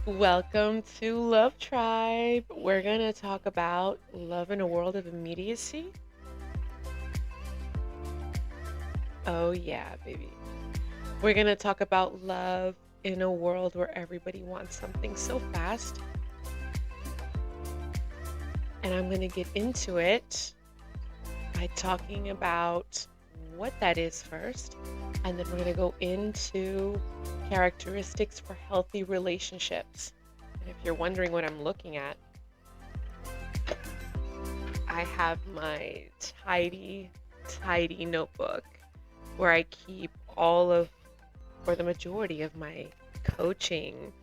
Welcome to Love Tribe. We're going to talk about love in a world of immediacy. Oh, yeah, baby. We're going to talk about love in a world where everybody wants something so fast. And I'm going to get into it by talking about what that is first. And then we're going to go into characteristics for healthy relationships. And if you're wondering what I'm looking at, I have my tidy notebook where I keep all of, or the majority of my coaching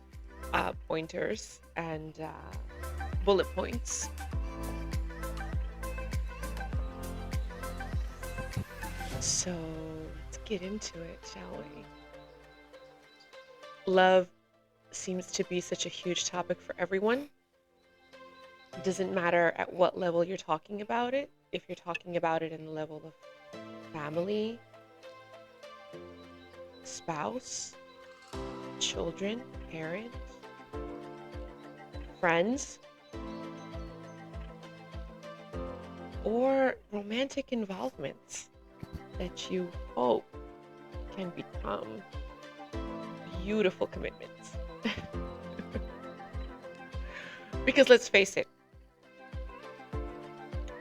pointers and bullet points. So let's get into it, shall we? Love seems to be such a huge topic for everyone. It doesn't matter at what level you're talking about it. If you're talking about it in the level of family, spouse, children, parents, friends, or romantic involvements that you hope can become beautiful commitments. Because let's face it,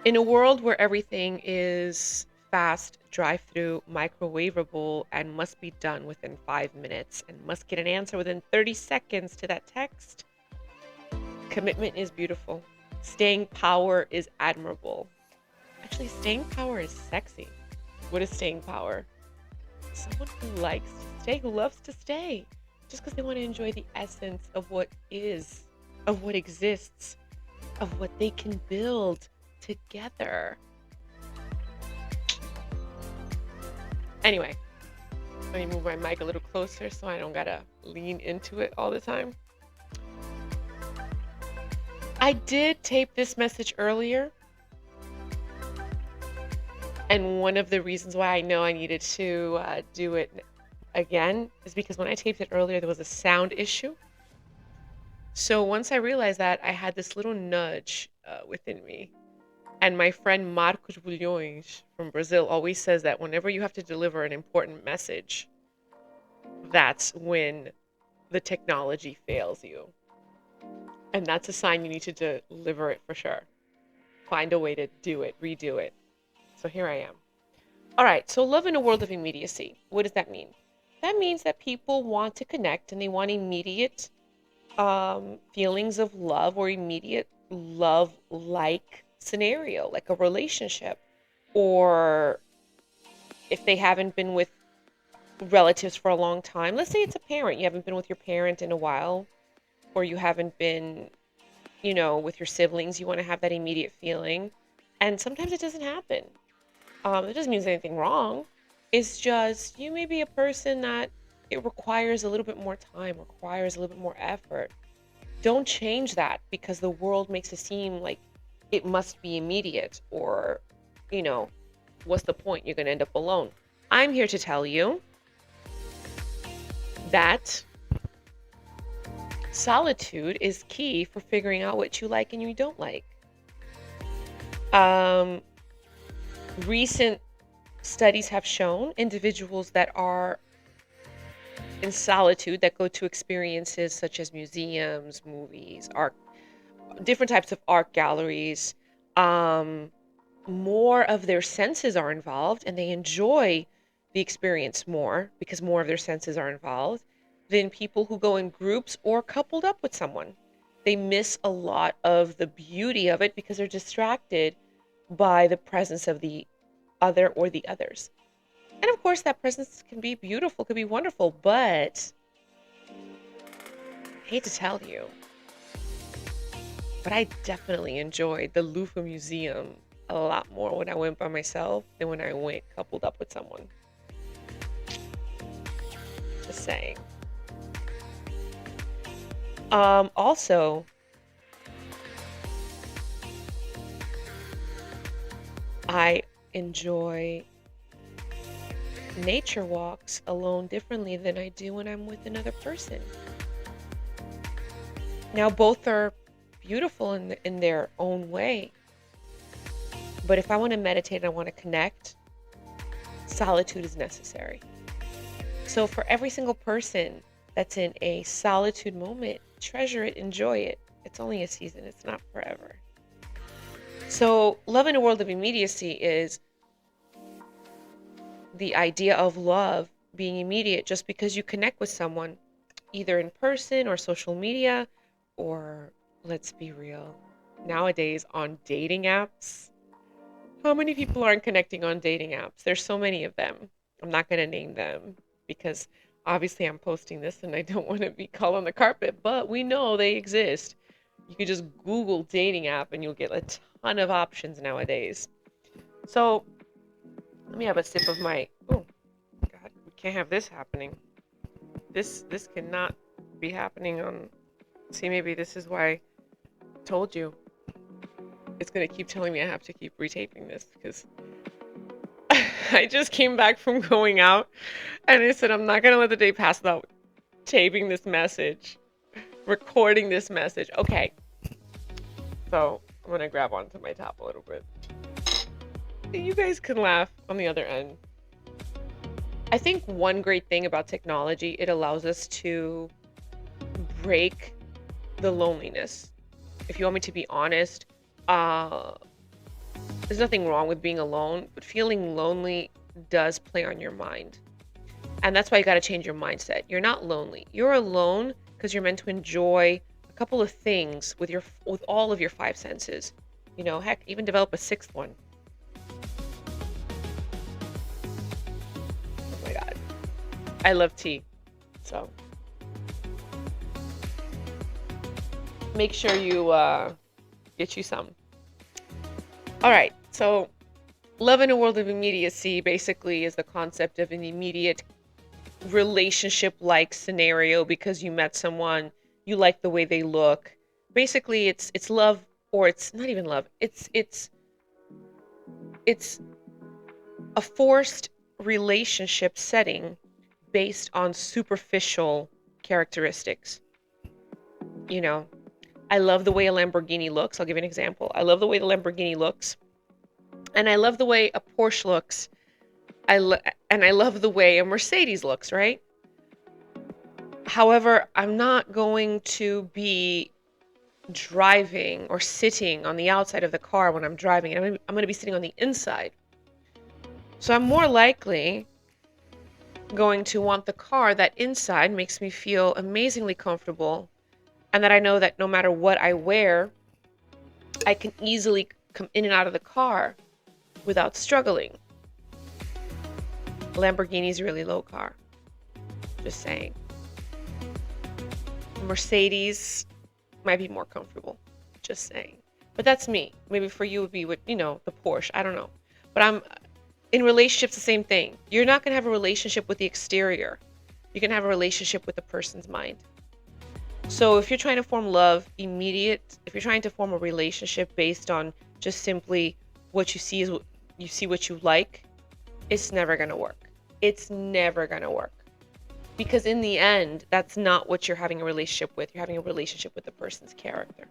in a world where everything is fast, drive-through, microwavable, and must be done within 5 minutes and must get an answer within 30 seconds to that text, commitment is beautiful. Staying power is admirable. Actually, staying power is sexy. What is staying power? Someone who likes to stay, who loves to stay, just because they want to enjoy the essence of what is, of what exists, of what they can build together. Anyway, let me move my mic a little closer so I don't gotta lean into it all the time. I did tape this message earlier, and one of the reasons why I know I needed to do it again is because when I taped it earlier, there was a sound issue. So once I realized that, I had this little nudge within me. And my friend Marcos Bulhões from Brazil always says that whenever you have to deliver an important message, that's when the technology fails you. And that's a sign you need to deliver it for sure. Find a way to do it, redo it. So here I am. All right, so love in a world of immediacy. What does that mean? That means that people want to connect and they want immediate feelings of love or immediate love-like scenario, like a relationship. Or if they haven't been with relatives for a long time, let's say it's a parent, you haven't been with your parent in a while, or you haven't been, with your siblings, you want to have that immediate feeling. And sometimes it doesn't happen. It doesn't mean there's anything wrong. It's just you may be a person that it requires a little bit more time, requires a little bit more effort. Don't change that because the world makes it seem like it must be immediate or, you know, what's the point? You're going to end up alone. I'm here to tell you that solitude is key for figuring out what you like and you don't like. Recent studies have shown individuals that are in solitude, that go to experiences such as museums, movies, art, different types of art galleries, um, more of their senses are involved and they enjoy the experience more because more of their senses are involved than people who go in groups or coupled up with someone. They miss a lot of the beauty of it because they're distracted by the presence of the other or the others. And of course, that presence can be beautiful, could be wonderful, but I hate to tell you, but I definitely enjoyed the Louvre Museum a lot more when I went by myself than when I went coupled up with someone. Just saying. Also, I enjoy nature walks alone differently than I do when I'm with another person. Now, both are beautiful in their own way. But if I want to meditate and I want to connect, solitude is necessary. So for every single person that's in a solitude moment, treasure it, enjoy it. It's only a season, it's not forever. So love in a world of immediacy is the idea of love being immediate just because you connect with someone, either in person or social media, or let's be real, nowadays on dating apps. How many people aren't connecting on dating apps? There's so many of them. I'm not going to name them because obviously I'm posting this and I don't want to be called on the carpet, but we know they exist. You can just Google dating app and you'll get a ton of options nowadays. So let me have a sip of my, oh God, we can't have this happening. This cannot be happening on, see, maybe this is why I told you. It's going to keep telling me I have to keep retaping this because I just came back from going out and I said, I'm not going to let the day pass without taping this message, recording this message. Okay. So I'm going to grab onto my top a little bit. You guys can laugh on the other end. I think one great thing about technology, it allows us to break the loneliness. If you want me to be honest, there's nothing wrong with being alone, but feeling lonely does play on your mind. And that's why you got to change your mindset. You're not lonely. You're alone because you're meant to enjoy a couple of things with all of your five senses. You know, heck, even develop a sixth one. Oh my God. I love tea. So make sure you get you some. All right. So love in a world of immediacy basically is the concept of an immediate relationship-like scenario because you met someone, you like the way they look. Basically, it's love, or it's not even love. It's a forced relationship setting based on superficial characteristics. You know, I love the way a Lamborghini looks. I'll give you an example. I love the way the Lamborghini looks, and I love the way a Porsche looks. And I love the way a Mercedes looks, right? However, I'm not going to be driving or sitting on the outside of the car when I'm driving. I'm going to be sitting on the inside. So I'm more likely going to want the car that inside makes me feel amazingly comfortable, and that I know that no matter what I wear, I can easily come in and out of the car without struggling. Lamborghini's a really low car. Just saying. Mercedes might be more comfortable. Just saying. But that's me. Maybe for you it would be with, the Porsche. I don't know. But in relationships, the same thing. You're not going to have a relationship with the exterior. You're going to have a relationship with the person's mind. So if you're trying to form love if you're trying to form a relationship based on just simply what you see is what you see, what you like, it's never going to work. It's never going to work. Because in the end, that's not what you're having a relationship with. You're having a relationship with the person's character.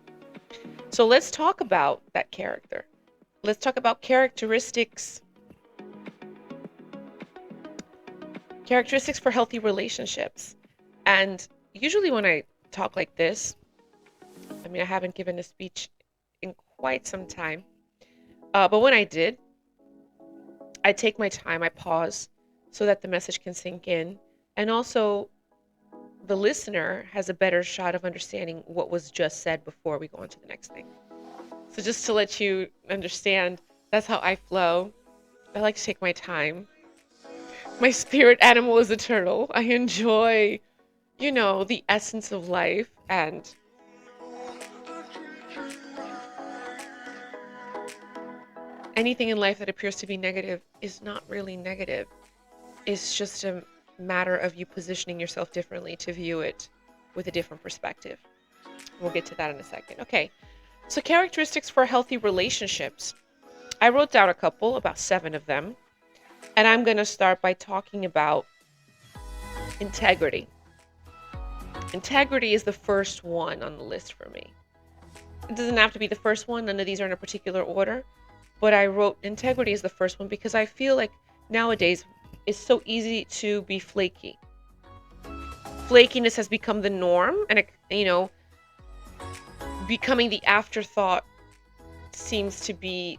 So let's talk about that character. Let's talk about characteristics. Characteristics for healthy relationships. And usually when I talk like this, I haven't given a speech in quite some time. But when I did, I take my time, I pause so that the message can sink in. And also, the listener has a better shot of understanding what was just said before we go on to the next thing. So just to let you understand, that's how I flow. I like to take my time. My spirit animal is a turtle. I enjoy, the essence of life, and anything in life that appears to be negative is not really negative. It's just a matter of you positioning yourself differently to view it with a different perspective. We'll get to that in a second. Okay, so characteristics for healthy relationships. I wrote down a couple, about 7 of them, and I'm going to start by talking about integrity. Integrity is the first one on the list for me. It doesn't have to be the first one. None of these are in a particular order. But I wrote integrity is the first one because I feel like nowadays it's so easy to be flaky. Flakiness has become the norm, and becoming the afterthought seems to be,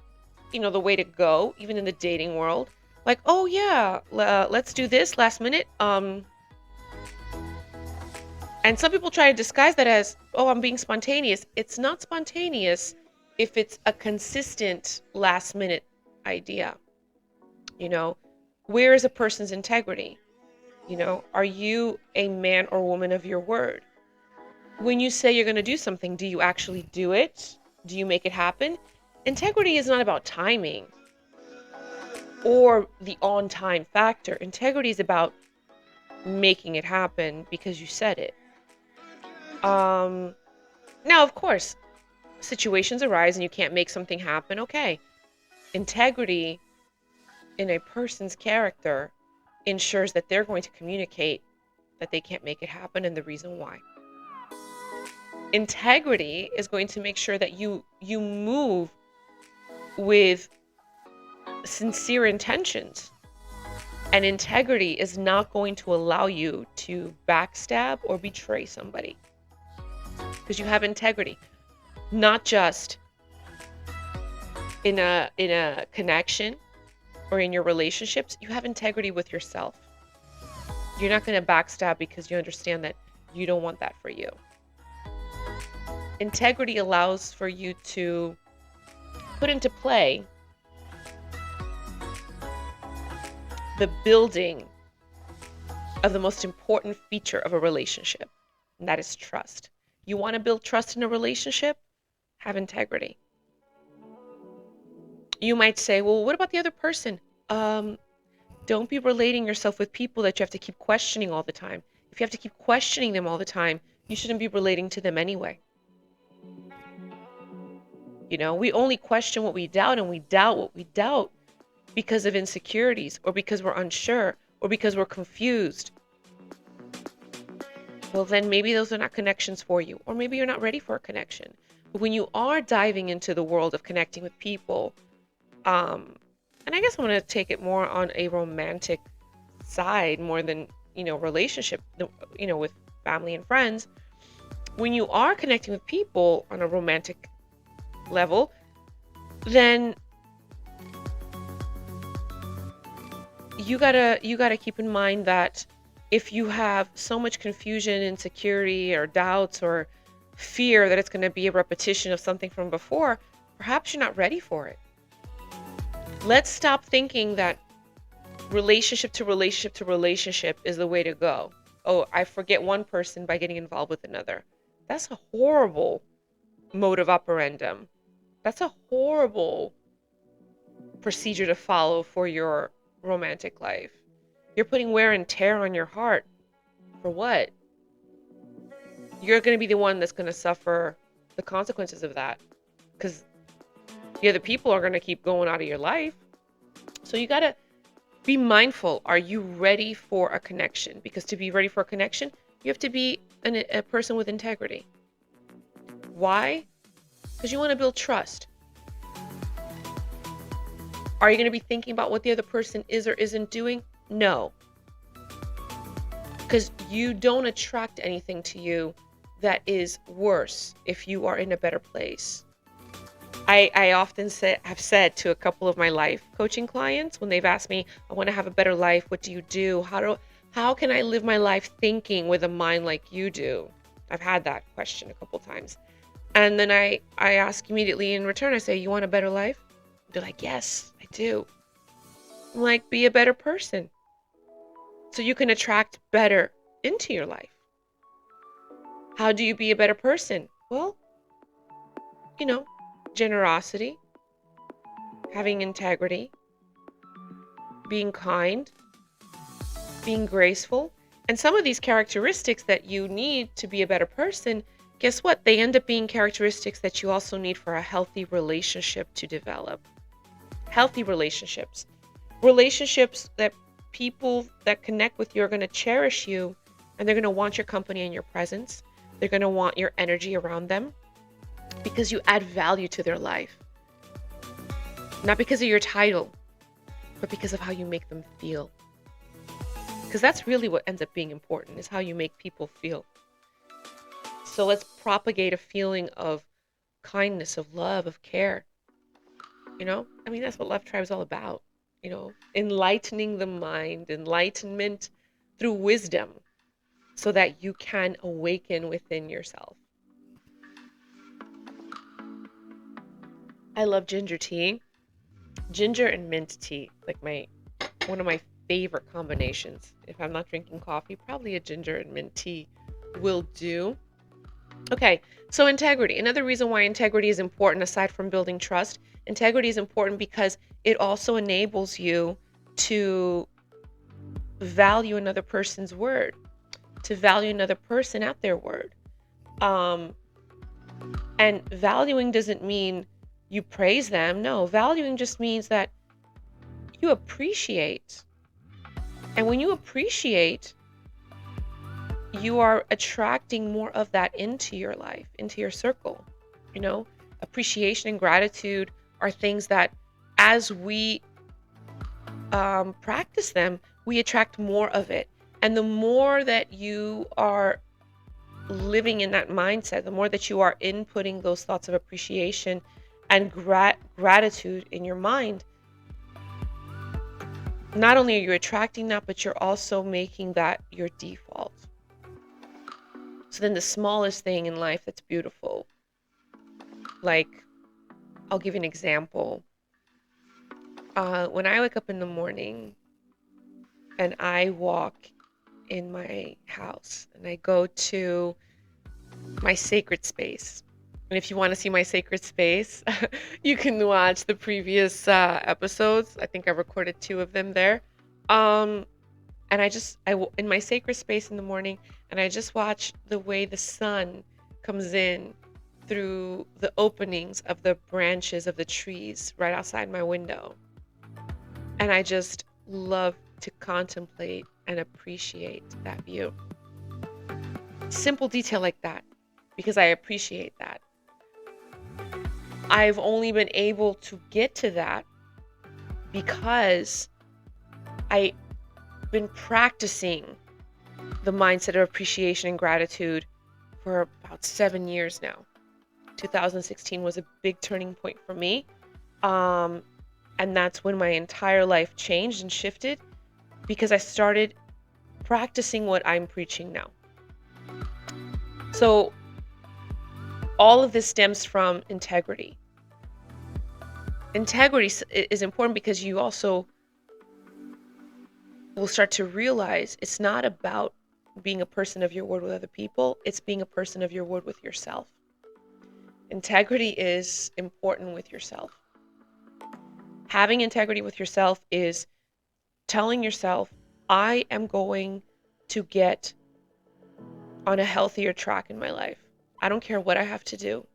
the way to go, even in the dating world. Like, oh yeah, let's do this last minute. And some people try to disguise that as, oh, I'm being spontaneous. It's not spontaneous if it's a consistent last minute idea. Where is a person's integrity? Are you a man or woman of your word? When you say you're going to do something, do you actually do it? Do you make it happen? Integrity is not about timing or the on-time factor. Integrity is about making it happen because you said it. Now, of course, situations arise and you can't make something happen. Okay. Integrity in a person's character ensures that they're going to communicate that they can't make it happen and the reason why. Integrity is going to make sure that you move with sincere intentions. And integrity is not going to allow you to backstab or betray somebody. Because you have integrity, not just in a connection or in your relationships. You have integrity with yourself. You're not going to backstab because you understand that you don't want that for you. Integrity allows for you to put into play the building of the most important feature of a relationship, and that is trust. You want to build trust in a relationship? Have integrity. You might say, well, what about the other person? Don't be relating yourself with people that you have to keep questioning all the time. If you have to keep questioning them all the time, you shouldn't be relating to them anyway. We only question what we doubt, and we doubt what we doubt because of insecurities or because we're unsure or because we're confused. Well, then maybe those are not connections for you, or maybe you're not ready for a connection. But when you are diving into the world of connecting with people, and I guess I'm going to take it more on a romantic side more than, relationship, with family and friends. When you are connecting with people on a romantic level, then you gotta keep in mind that if you have so much confusion, insecurity, or doubts, or fear that it's going to be a repetition of something from before, perhaps you're not ready for it. Let's stop thinking that relationship to relationship to relationship is the way to go. Oh, I forget one person by getting involved with another. That's a horrible mode of operandum. That's a horrible procedure to follow for your romantic life. You're putting wear and tear on your heart. For what? You're going to be the one that's going to suffer the consequences of that, because the other people are going to keep going out of your life. So you got to be mindful. Are you ready for a connection? Because to be ready for a connection, you have to be a person with integrity. Why? Because you want to build trust. Are you going to be thinking about what the other person is or isn't doing? No. Because you don't attract anything to you that is worse if you are in a better place. I often have said to a couple of my life coaching clients when they've asked me, I want to have a better life. What do you do? How can I live my life thinking with a mind like you do? I've had that question a couple times. And then I ask immediately in return, I say, you want a better life? They're like, yes, I do. I'm like, be a better person so you can attract better into your life. How do you be a better person? Well, generosity, having integrity, being kind, being graceful. And some of these characteristics that you need to be a better person, guess what? They end up being characteristics that you also need for a healthy relationship to develop. Healthy relationships. Relationships that people that connect with you are going to cherish you and they're going to want your company and your presence. They're going to want your energy around them because you add value to their life. Not because of your title, but because of how you make them feel. Because that's really what ends up being important, is how you make people feel. So let's propagate a feeling of kindness, of love, of care. That's what Love Tribe is all about. Enlightening the mind, enlightenment through wisdom, so that you can awaken within yourself. I love ginger tea. Ginger and mint tea, like one of my favorite combinations. If I'm not drinking coffee, probably a ginger and mint tea will do. Okay, so integrity. Another reason why integrity is important, aside from building trust, integrity is important because it also enables you to value another person's word, to value another person at their word. And valuing doesn't mean you praise them. No, valuing just means that you appreciate. And when you appreciate, you are attracting more of that into your life, into your circle. Appreciation and gratitude are things that, as we practice them, we attract more of it. And the more that you are living in that mindset, the more that you are inputting those thoughts of appreciation and gratitude in your mind, not only are you attracting that, but you're also making that your default. So then the smallest thing in life that's beautiful, like, I'll give you an example. When I wake up in the morning and I walk in my house and I go to my sacred space, and if you want to see my sacred space, you can watch the previous episodes. I think I recorded 2 of them there. And in my sacred space in the morning, and I just watch the way the sun comes in through the openings of the branches of the trees right outside my window. And I just love to contemplate and appreciate that view. Simple detail like that, because I appreciate that. I've only been able to get to that because I've been practicing the mindset of appreciation and gratitude for about 7 years now. 2016 was a big turning point for me. And that's when my entire life changed and shifted, because I started practicing what I'm preaching now. So all of this stems from integrity. Integrity is important because you also will start to realize it's not about being a person of your word with other people. It's being a person of your word with yourself. Integrity is important with yourself. Having integrity with yourself is telling yourself, I am going to get on a healthier track in my life. I don't care what I have to do.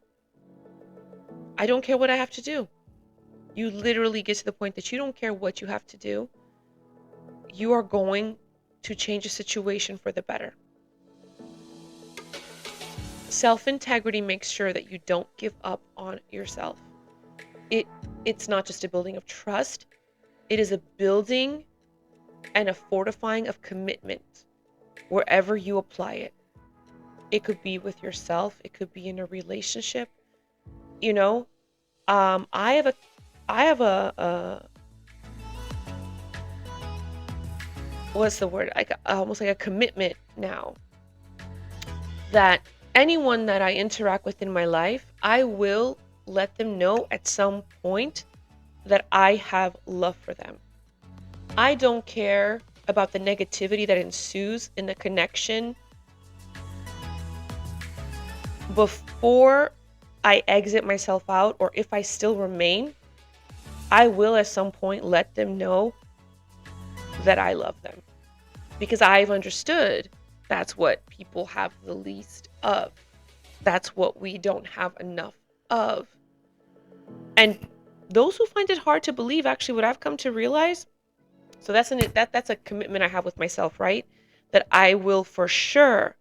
I don't care what I have to do. You literally get to the point that you don't care what you have to do. You are going to change a situation for the better. Self-integrity makes sure that you don't give up on yourself. It's not just a building of trust. It is a building and a fortifying of commitment wherever you apply it. It could be with yourself. It could be in a relationship. I have a what's the word? Almost like a commitment now, that anyone that I interact with in my life, I will let them know at some point that I have love for them. I don't care about the negativity that ensues in the connection before I exit myself out, or if I still remain. I will at some point let them know that I love them, because I've understood that's what people have the least of. That's what we don't have enough of. And those who find it hard to believe, actually, what I've come to realize, so that's a commitment I have with myself, right? that I will for sure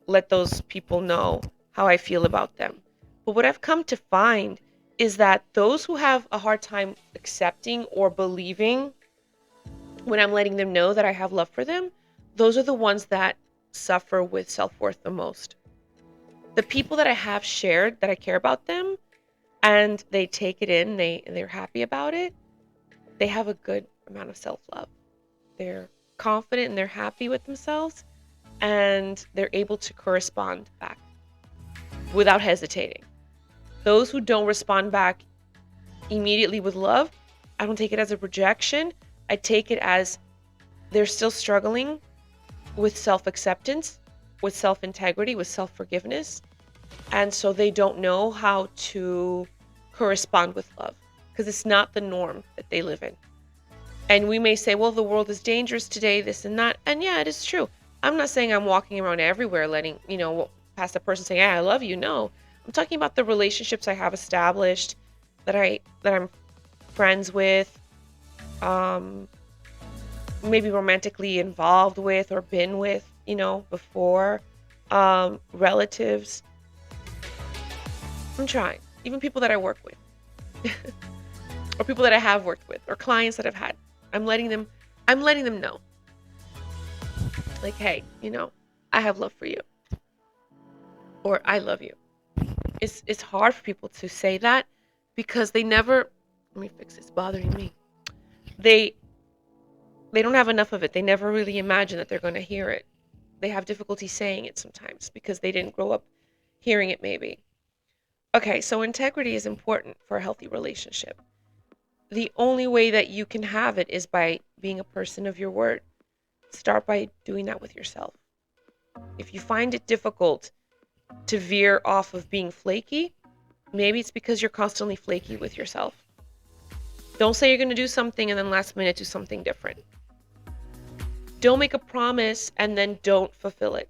let those people know how I feel about them. But what I've come to find is that those who have a hard time accepting or believing when I'm letting them know that I have love for them, those are the ones that suffer with self-worth the most. The people that I have shared that I care about them and they take it in, they're happy about it, they have a good amount of self-love. They're confident and they're happy with themselves, and they're able to correspond back without hesitating. Those who don't respond back immediately with love, I don't take it as a rejection. I take it as they're still struggling with self-acceptance, with self-integrity, with self-forgiveness. And so they don't know how to correspond with love because it's not the norm that they live in. And we may say, well, the world is dangerous today, this and that. And yeah, it is true. I'm not saying I'm walking around everywhere letting, past a person saying, yeah, I love you. No, I'm talking about the relationships I have established that I'm friends with, maybe romantically involved with or been with, before, relatives. I'm trying. Even people that I work with or people that I have worked with or clients that I've had. I'm letting them know. Like, hey, I have love for you. Or I love you. It's hard for people to say that because they never, let me fix this, it's bothering me. They don't have enough of it. They never really imagine that they're going to hear it. They have difficulty saying it sometimes because they didn't grow up hearing it maybe. Okay, so integrity is important for a healthy relationship. The only way that you can have it is by being a person of your word. Start by doing that with yourself. If you find it difficult to veer off of being flaky, maybe it's because you're constantly flaky with yourself. Don't say you're going to do something and then last minute do something different. Don't make a promise and then don't fulfill it.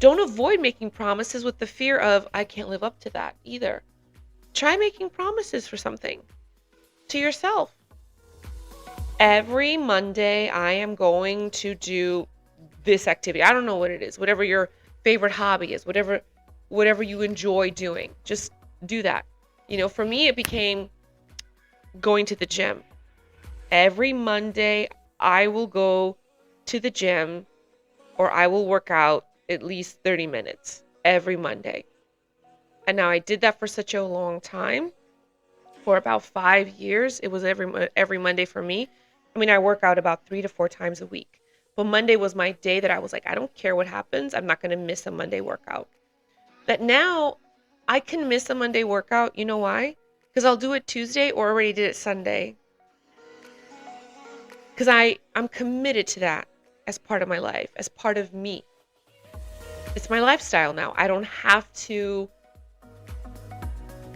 Don't avoid making promises with the fear of, I can't live up to that either. Try making promises for something to yourself. Every Monday, I am going to do this activity. I don't know what it is, whatever your favorite hobby is, whatever you enjoy doing, just do that. For me, it became going to the gym. Every Monday, I will go to the gym or I will work out at least 30 minutes every Monday. And now I did that for such a long time, for about 5 years. It was every Monday for me. I mean, I work out about 3 to 4 times a week. But Monday was my day that I was like, I don't care what happens. I'm not going to miss a Monday workout. That now I can miss a Monday workout. You know why? Because I'll do it Tuesday or already did it Sunday. Because I'm committed to that as part of my life, as part of me. It's my lifestyle now. I don't have to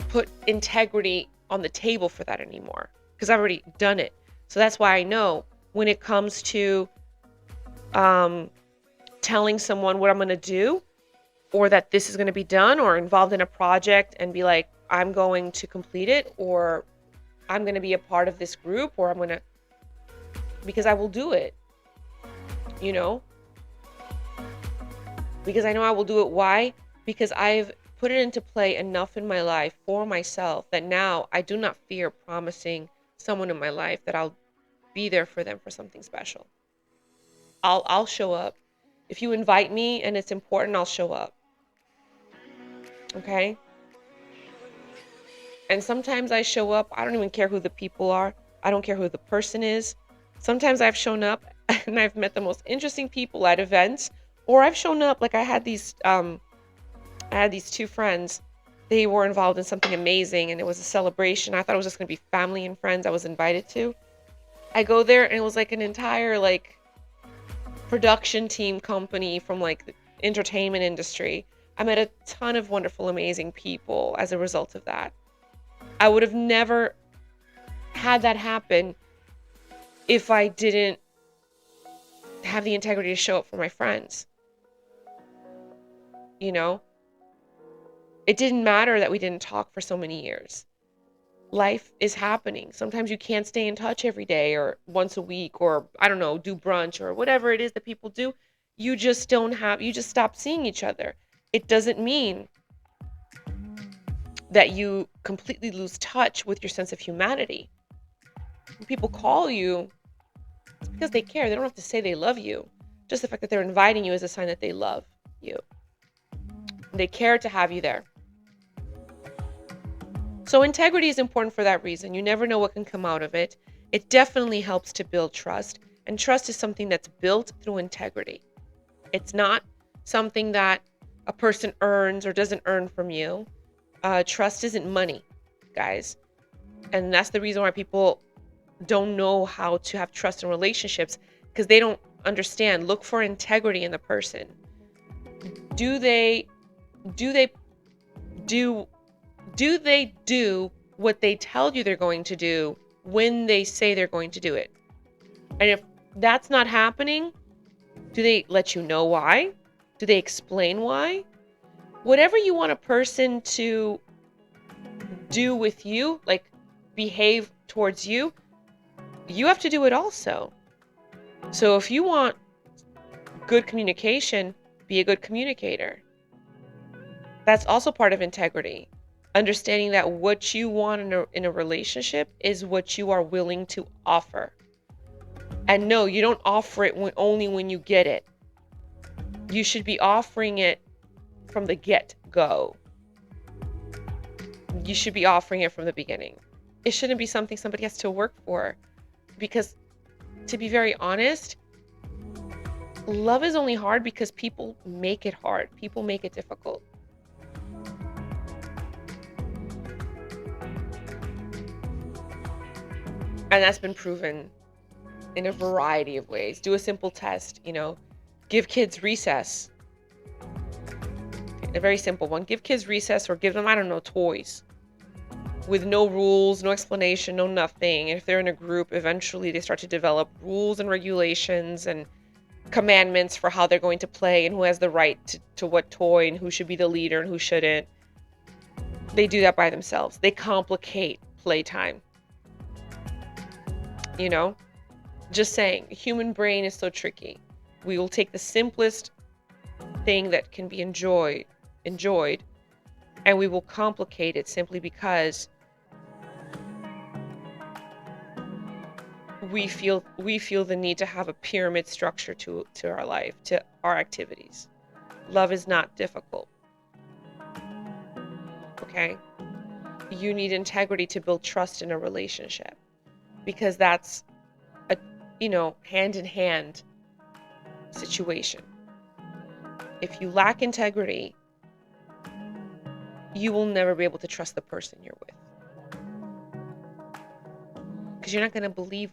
put integrity on the table for that anymore because I've already done it. So that's why I know when it comes to telling someone what I'm going to do or that this is going to be done or involved in a project and be like, I'm going to complete it or I'm going to be a part of this group or because I will do it, because I know I will do it. Why? Because I've put it into play enough in my life for myself that now I do not fear promising someone in my life that I'll be there for them for something special. I'll show up. If you invite me and it's important, I'll show up. Okay? And sometimes I show up, I don't even care who the people are. I don't care who the person is. Sometimes I've shown up and I've met the most interesting people at events, or I've shown up like I had these 2 friends. They were involved in something amazing and it was a celebration. I thought it was just going to be family and friends I was invited to. I go there and it was like an entire production team company from the entertainment industry. I met a ton of wonderful, amazing people as a result of that. I would have never had that happen if I didn't have the integrity to show up for my friends. It didn't matter that we didn't talk for so many years. Life is happening. Sometimes you can't stay in touch every day or once a week or, I don't know, do brunch or whatever it is that people do. You just stop seeing each other. It doesn't mean that you completely lose touch with your sense of humanity. When people call you, it's because they care. They don't have to say they love you. Just the fact that they're inviting you is a sign that they love you. They care to have you there. So integrity is important for that reason. You never know what can come out of it. It definitely helps to build trust. And trust is something that's built through integrity. It's not something that a person earns or doesn't earn from you. Trust isn't money, guys. And that's the reason why people don't know how to have trust in relationships, because they don't understand. Look for integrity in the person. Do they do they do do they do what they tell you they're going to do when they say they're going to do it? And if that's not happening, do they let you know why? Do they explain why? Whatever you want a person to do with you, like behave towards you, you have to do it also. So if you want good communication, be a good communicator. That's also part of integrity. Understanding that what you want in a relationship is what you are willing to offer. And no, you don't offer it only when you get it. You should be offering it from the get-go. You should be offering it from the beginning. It shouldn't be something somebody has to work for. Because to be very honest, love is only hard because people make it hard. People make it difficult. And that's been proven in a variety of ways. Do a simple test, give kids recess. A very simple one. Give kids recess or give them, I don't know, toys. With no rules, no explanation, no nothing. And if they're in a group, eventually they start to develop rules and regulations and commandments for how they're going to play and who has the right to what toy and who should be the leader and who shouldn't. They do that by themselves. They complicate playtime. Just saying, human brain is so tricky. We will take the simplest thing that can be enjoyed, and we will complicate it simply because we feel the need to have a pyramid structure to our life, to our activities. Love is not difficult. Okay? You need integrity to build trust in a relationship, because that's a hand in hand situation. If you lack integrity, you will never be able to trust the person you're with, because you're not going to believe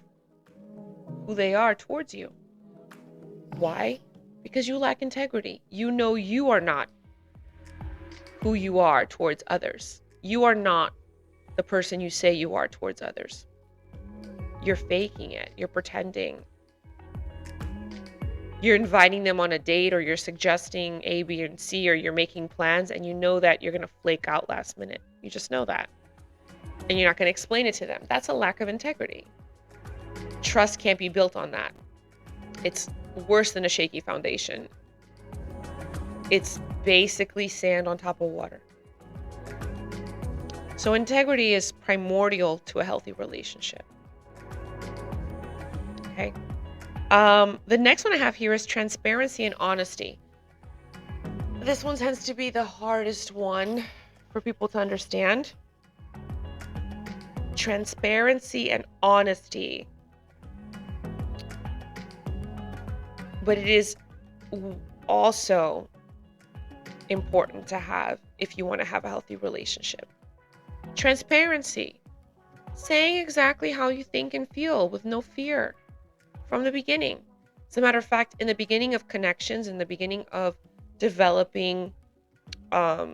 who they are towards you. Why? Because you lack integrity. You are not who you are towards others. You are not the person you say you are towards others. You're faking it. You're pretending. You're inviting them on a date, or you're suggesting A, B, and C, or you're making plans, and you know that you're going to flake out last minute. You just know that. And you're not going to explain it to them. That's a lack of integrity. Trust can't be built on that. It's worse than a shaky foundation. It's basically sand on top of water. So integrity is primordial to a healthy relationship. Okay. The next one I have here is transparency and honesty. This one tends to be the hardest one for people to understand. Transparency and honesty. But it is also important to have if you want to have a healthy relationship. Transparency. Saying exactly how you think and feel with no fear from the beginning. As a matter of fact, in the beginning of connections, in the beginning of developing a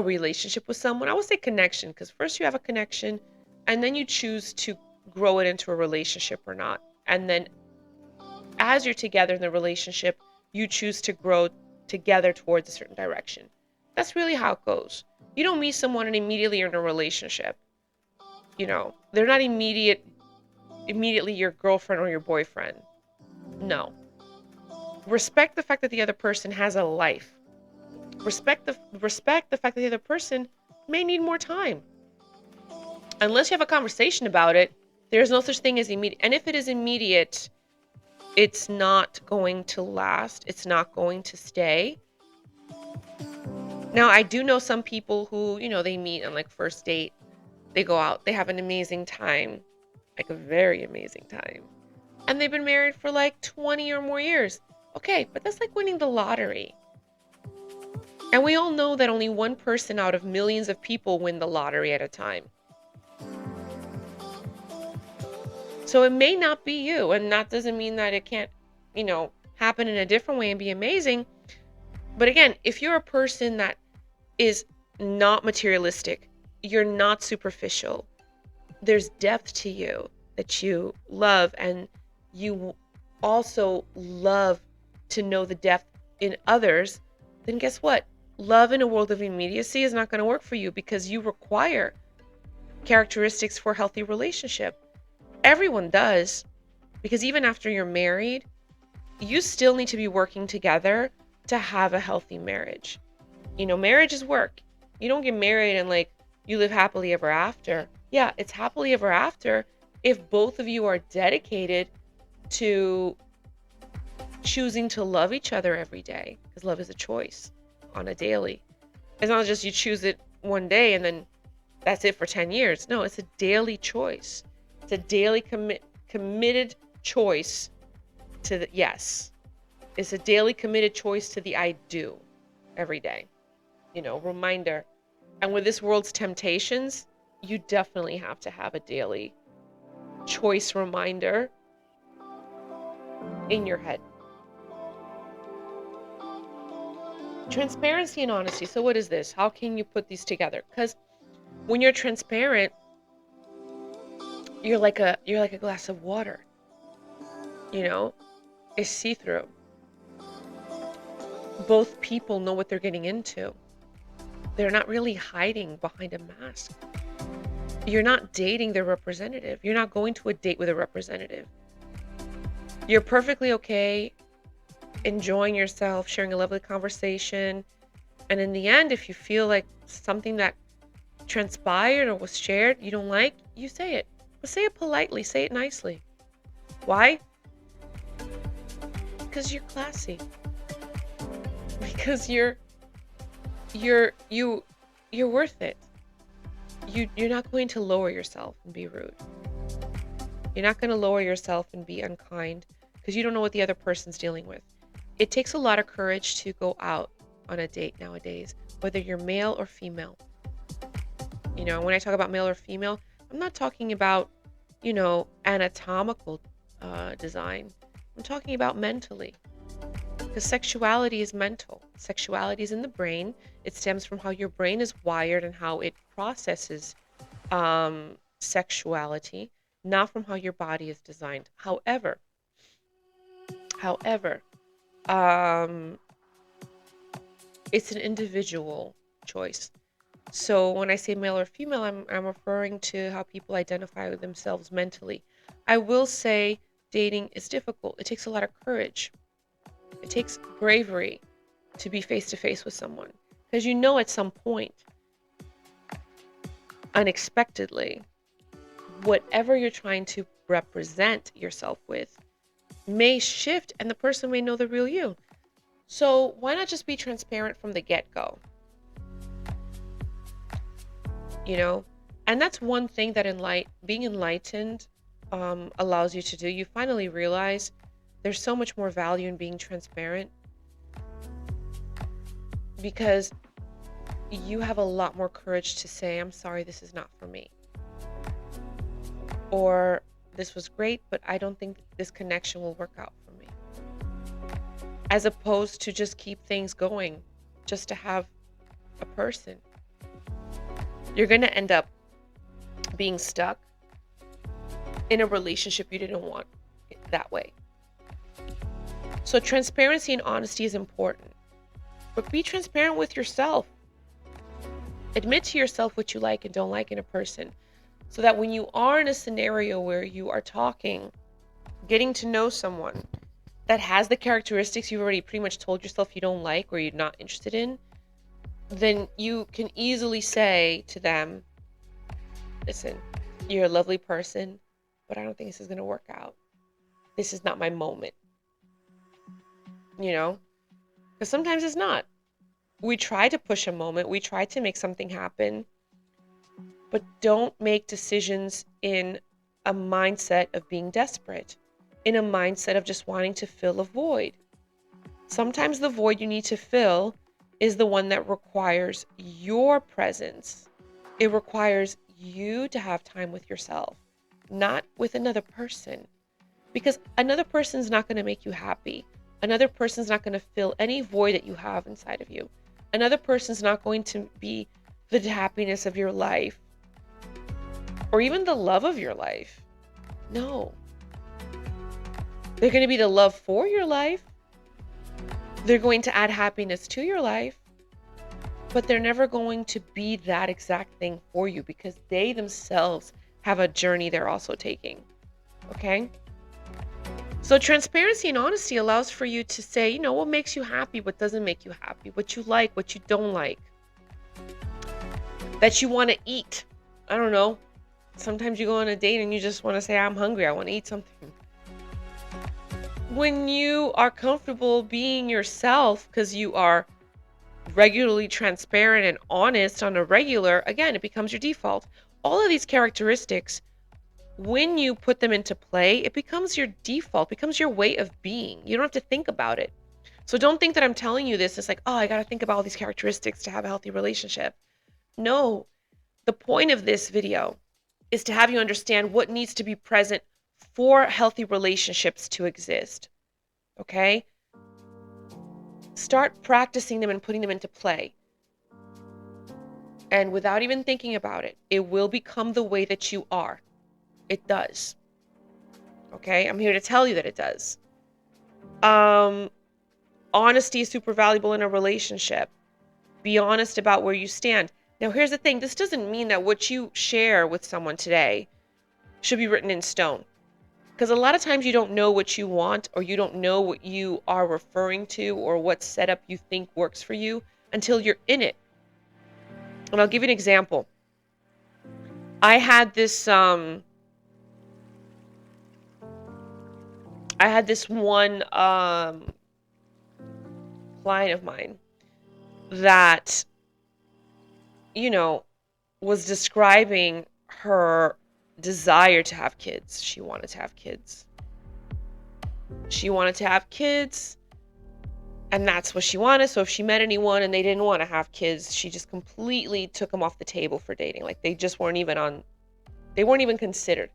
relationship with someone, I would say connection, because first you have a connection and then you choose to grow it into a relationship or not. And then as you're together in the relationship, you choose to grow together towards a certain direction. That's really how it goes. You don't meet someone and immediately you're in a relationship. they're not immediately your girlfriend or your boyfriend. No. Respect the fact that the other person has a life. Respect the fact that the other person may need more time. Unless you have a conversation about it, there's no such thing as immediate. And if it is immediate, it's not going to last. It's not going to stay. Now, I do know some people who, they meet on like first date. They go out, they have an amazing time, like a very amazing time. And they've been married for like 20 or more years. Okay, but that's like winning the lottery. And we all know that only one person out of millions of people win the lottery at a time. So it may not be you, and that doesn't mean that it can't, happen in a different way and be amazing. But again, if you're a person that is not materialistic, you're not superficial, there's depth to you that you love, and you also love to know the depth in others, then guess what? Love in a world of immediacy is not going to work for you, because you require characteristics for a healthy relationship. Everyone does, because even after you're married, you still need to be working together to have a healthy marriage. Marriage is work. You don't get married and like you live happily ever after. Yeah, it's happily ever after if both of you are dedicated to choosing to love each other every day, because love is a choice on a daily. It's not just you choose it one day and then that's it for 10 years. No, it's a daily choice. It's a daily committed choice to the yes. It's a daily committed choice to the I do every day. Reminder. And with this world's temptations, you definitely have to have a daily choice reminder in your head. Transparency and honesty. So what is this? How can you put these together? Because when you're transparent, you're like a glass of water. It's see-through. Both people know what they're getting into. They're not really hiding behind a mask. You're not dating their representative. You're not going to a date with a representative. You're perfectly okay enjoying yourself, sharing a lovely conversation. And in the end, if you feel like something that transpired or was shared you don't like, you say it. But say it politely, say it nicely. Why? Because you're classy. Because you're worth it. You're not going to lower yourself and be rude. You're not going to lower yourself and be unkind, because you don't know what the other person's dealing with. It takes a lot of courage to go out on a date nowadays, whether you're male or female. When I talk about male or female, I'm not talking about, anatomical design. I'm talking about mentally. Because sexuality is mental. Sexuality is in the brain. It stems from how your brain is wired and how it processes sexuality, not from how your body is designed. However, it's an individual choice. So when I say male or female, I'm referring to how people identify with themselves mentally. I will say dating is difficult. It takes a lot of courage. It takes bravery to be face to face with someone, because at some point, unexpectedly, whatever you're trying to represent yourself with may shift, and the person may know the real you. So why not just be transparent from the get-go? And that's one thing that being enlightened allows you to do. You finally realize there's so much more value in being transparent, because you have a lot more courage to say, I'm sorry, this is not for me. Or this was great, but I don't think this connection will work out for me. As opposed to just keep things going just to have a person. You're going to end up being stuck in a relationship you didn't want that way. So transparency and honesty is important. But be transparent with yourself. Admit to yourself what you like and don't like in a person. So that when you are in a scenario where you are talking, getting to know someone that has the characteristics you've already pretty much told yourself you don't like or you're not interested in, then you can easily say to them, listen, you're a lovely person, but I don't think this is going to work out. This is not my moment, you know? Because sometimes it's not. We try to push a moment, we try to make something happen, but don't make decisions in a mindset of being desperate, in a mindset of just wanting to fill a void. Sometimes the void you need to fill is the one that requires your presence. It requires you to have time with yourself, not with another person. Because another person's not going to make you happy. Another person's not going to fill any void that you have inside of you. Another person's not going to be the happiness of your life or even the love of your life. No. They're going to be the love for your life. They're going to add happiness to your life, but they're never going to be that exact thing for you because they themselves have a journey they're also taking. Okay? So transparency and honesty allows for you to say, you know, what makes you happy, what doesn't make you happy, what you like, what you don't like, that you want to eat. I don't know. Sometimes you go on a date and you just want to say, I'm hungry, I want to eat something. When you are comfortable being yourself because you are regularly transparent and honest on a regular, again, it becomes your default. All of these characteristics, when you put them into play, it becomes your default, becomes your way of being. You don't have to think about it. So don't think that I'm telling you this. It's like, oh, I got to think about all these characteristics to have a healthy relationship. No, the point of this video is to have you understand what needs to be present for healthy relationships to exist. Okay? Start practicing them and putting them into play. And without even thinking about it, it will become the way that you are. It does. Okay? I'm here to tell you that it does. Honesty is super valuable in a relationship. Be honest about where you stand. Now, here's the thing. This doesn't mean that what you share with someone today should be written in stone. Because a lot of times you don't know what you want or you don't know what you are referring to or what setup you think works for you until you're in it. And I'll give you an example. I had this one client of mine that, you know, was describing her desire to have kids. She wanted to have kids. And that's what she wanted. So if she met anyone and they didn't want to have kids, she just completely took them off the table for dating. Like they just weren't even considered.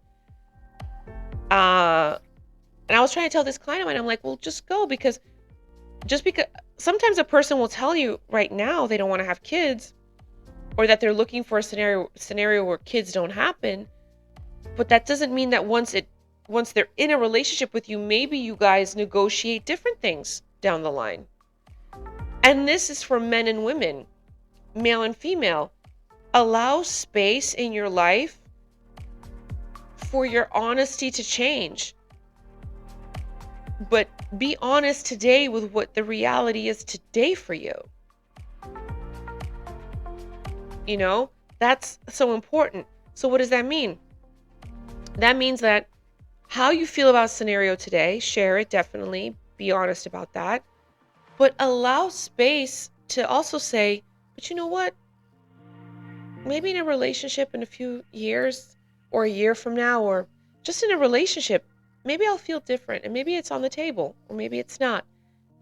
And I was trying to tell this client of mine, I'm like, well, just go because sometimes a person will tell you right now they don't want to have kids or that they're looking for a scenario where kids don't happen. But that doesn't mean that once they're in a relationship with you, maybe you guys negotiate different things down the line. And this is for men and women, male and female. Allow space in your life for your honesty to change. But be honest today with what the reality is today for you. You know, that's so important. So what does that mean? That means that how you feel about a scenario today, share it, definitely. Be honest about that. But allow space to also say, but you know what? Maybe in a relationship in a few years or a year from now, or just in a relationship, maybe I'll feel different and maybe it's on the table or maybe it's not.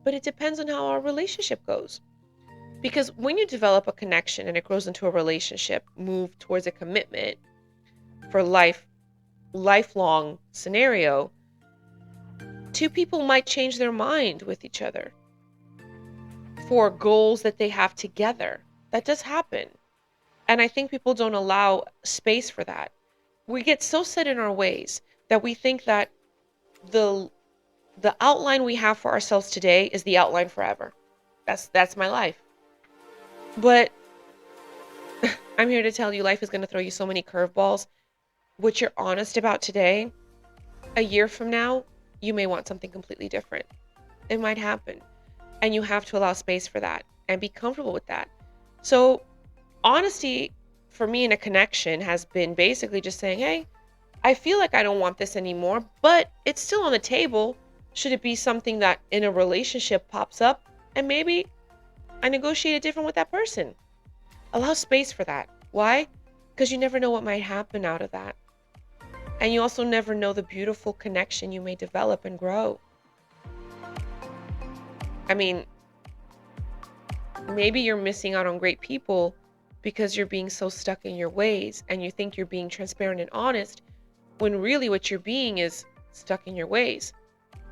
But it depends on how our relationship goes. Because when you develop a connection and it grows into a relationship, move towards a commitment for lifelong scenario, two people might change their mind with each other for goals that they have together. That does happen. And I think people don't allow space for that. We get so set in our ways that we think that the outline we have for ourselves today is the outline forever. That's my life. But I'm here to tell you life is going to throw you so many curveballs. what you're honest about today, a year from now, you may want something completely different. It might happen. And you have to allow space for that and be comfortable with that. So, honesty for me in a connection has been basically just saying, hey, I feel like I don't want this anymore, but it's still on the table. Should it be something that in a relationship pops up and maybe I negotiate it different with that person? Allow space for that. Why? Because you never know what might happen out of that. And you also never know the beautiful connection you may develop and grow. I mean, maybe you're missing out on great people because you're being so stuck in your ways and you think you're being transparent and honest when really what you're being is stuck in your ways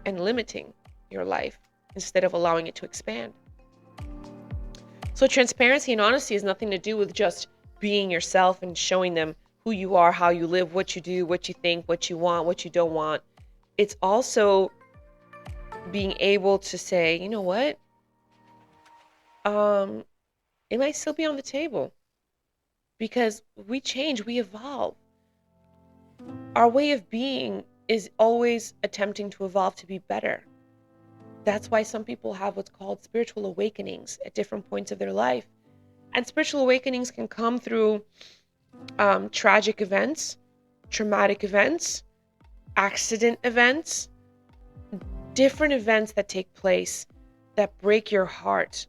and limiting your life instead of allowing it to expand. So transparency and honesty has nothing to do with just being yourself and showing them who you are, how you live, what you do, what you think, what you want, what you don't want. It's also being able to say, you know what? It might still be on the table because we change, we evolve. Our way of being is always attempting to evolve to be better. That's why some people have what's called spiritual awakenings at different points of their life. And spiritual awakenings can come through tragic events, traumatic events, accident events, different events that take place that break your heart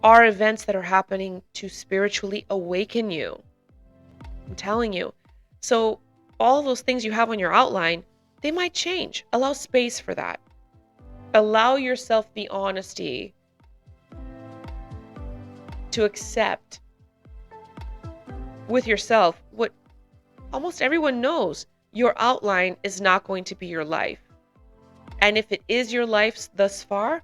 are events that are happening to spiritually awaken you. I'm telling you. So all those things you have on your outline, they might change. Allow space for that. Allow yourself the honesty to accept with yourself what almost everyone knows. Your outline is not going to be your life. And if it is your life thus far,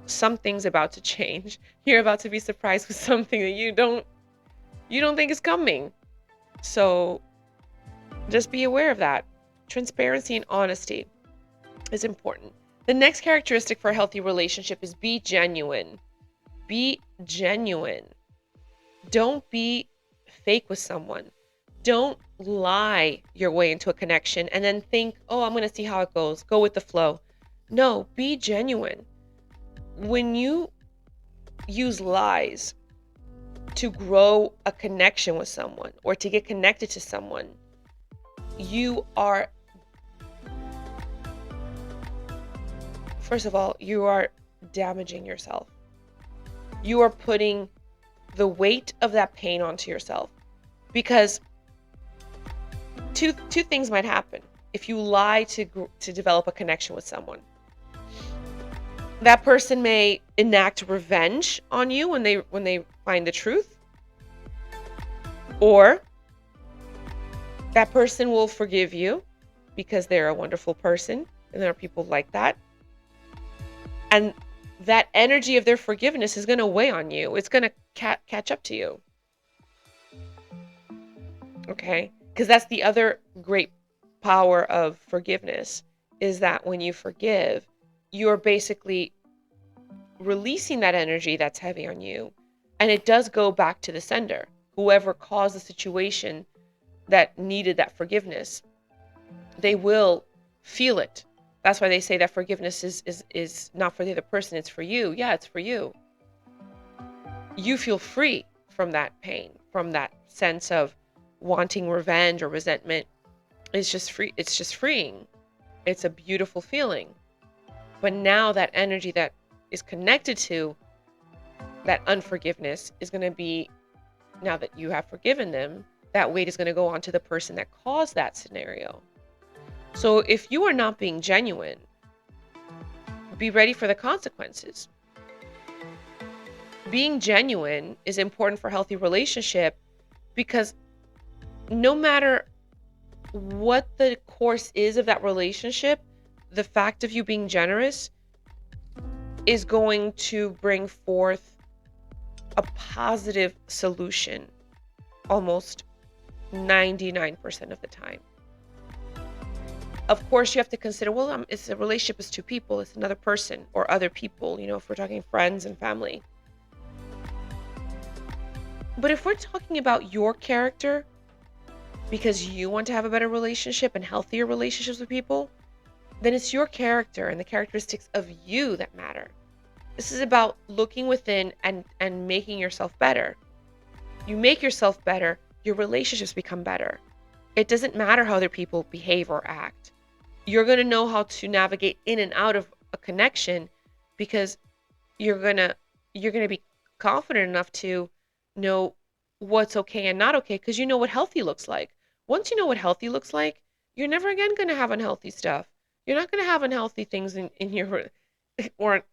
something's about to change. You're about to be surprised with something that you don't think is coming. So just be aware of that. Transparency and honesty is important. The next characteristic for a healthy relationship is be genuine. Be genuine. Don't be fake with someone. Don't lie your way into a connection and then think, oh, I'm going to see how it goes. Go with the flow. No, be genuine. When you use lies to grow a connection with someone or to get connected to someone, you are, first of all, you are damaging yourself. You are putting the weight of that pain onto yourself because two things might happen if you lie to develop a connection with someone. That person may enact revenge on you when they find the truth, or that person will forgive you because they're a wonderful person, and there are people like that. And that energy of their forgiveness is going to weigh on you. It's going to catch up to you. Okay? Because that's the other great power of forgiveness, is that when you forgive, you're basically releasing that energy that's heavy on you. And it does go back to the sender, whoever caused the situation that needed that forgiveness. They will feel it. That's why they say that forgiveness is not for the other person, it's for you. Yeah, it's for you. You feel free from that pain, from that sense of wanting revenge or resentment. It's just free. It's just freeing. It's a beautiful feeling. But now that energy that is connected to that unforgiveness is going to be, now that you have forgiven them, that weight is going to go on to the person that caused that scenario. So if you are not being genuine, be ready for the consequences. Being genuine is important for a healthy relationship because no matter what the course is of that relationship, the fact of you being generous is going to bring forth a positive solution almost 99% of the time. Of course, you have to consider, well, it's a relationship is two people, it's another person or other people, if we're talking friends and family. But if we're talking about your character, because you want to have a better relationship and healthier relationships with people, then it's your character and the characteristics of you that matter. This is about looking within and making yourself better. You make yourself better, your relationships become better. It doesn't matter how other people behave or act. You're going to know how to navigate in and out of a connection because you're going to be confident enough to know what's okay and not okay because you know what healthy looks like. Once you know what healthy looks like, you're never again going to have unhealthy stuff. You're not going to have unhealthy things in your, or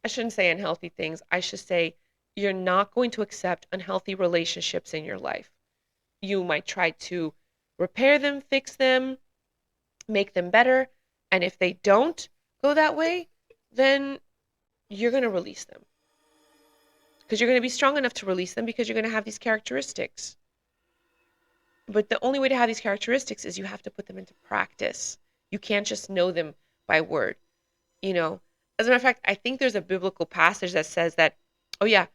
I shouldn't say unhealthy things. I should say you're not going to accept unhealthy relationships in your life. You might try to repair them, fix them, make them better. And if they don't go that way, then you're going to release them. Because you're going to be strong enough to release them because you're going to have these characteristics. But the only way to have these characteristics is you have to put them into practice. You can't just know them by word. You know, as a matter of fact, I think there's a biblical passage that says that, oh yeah,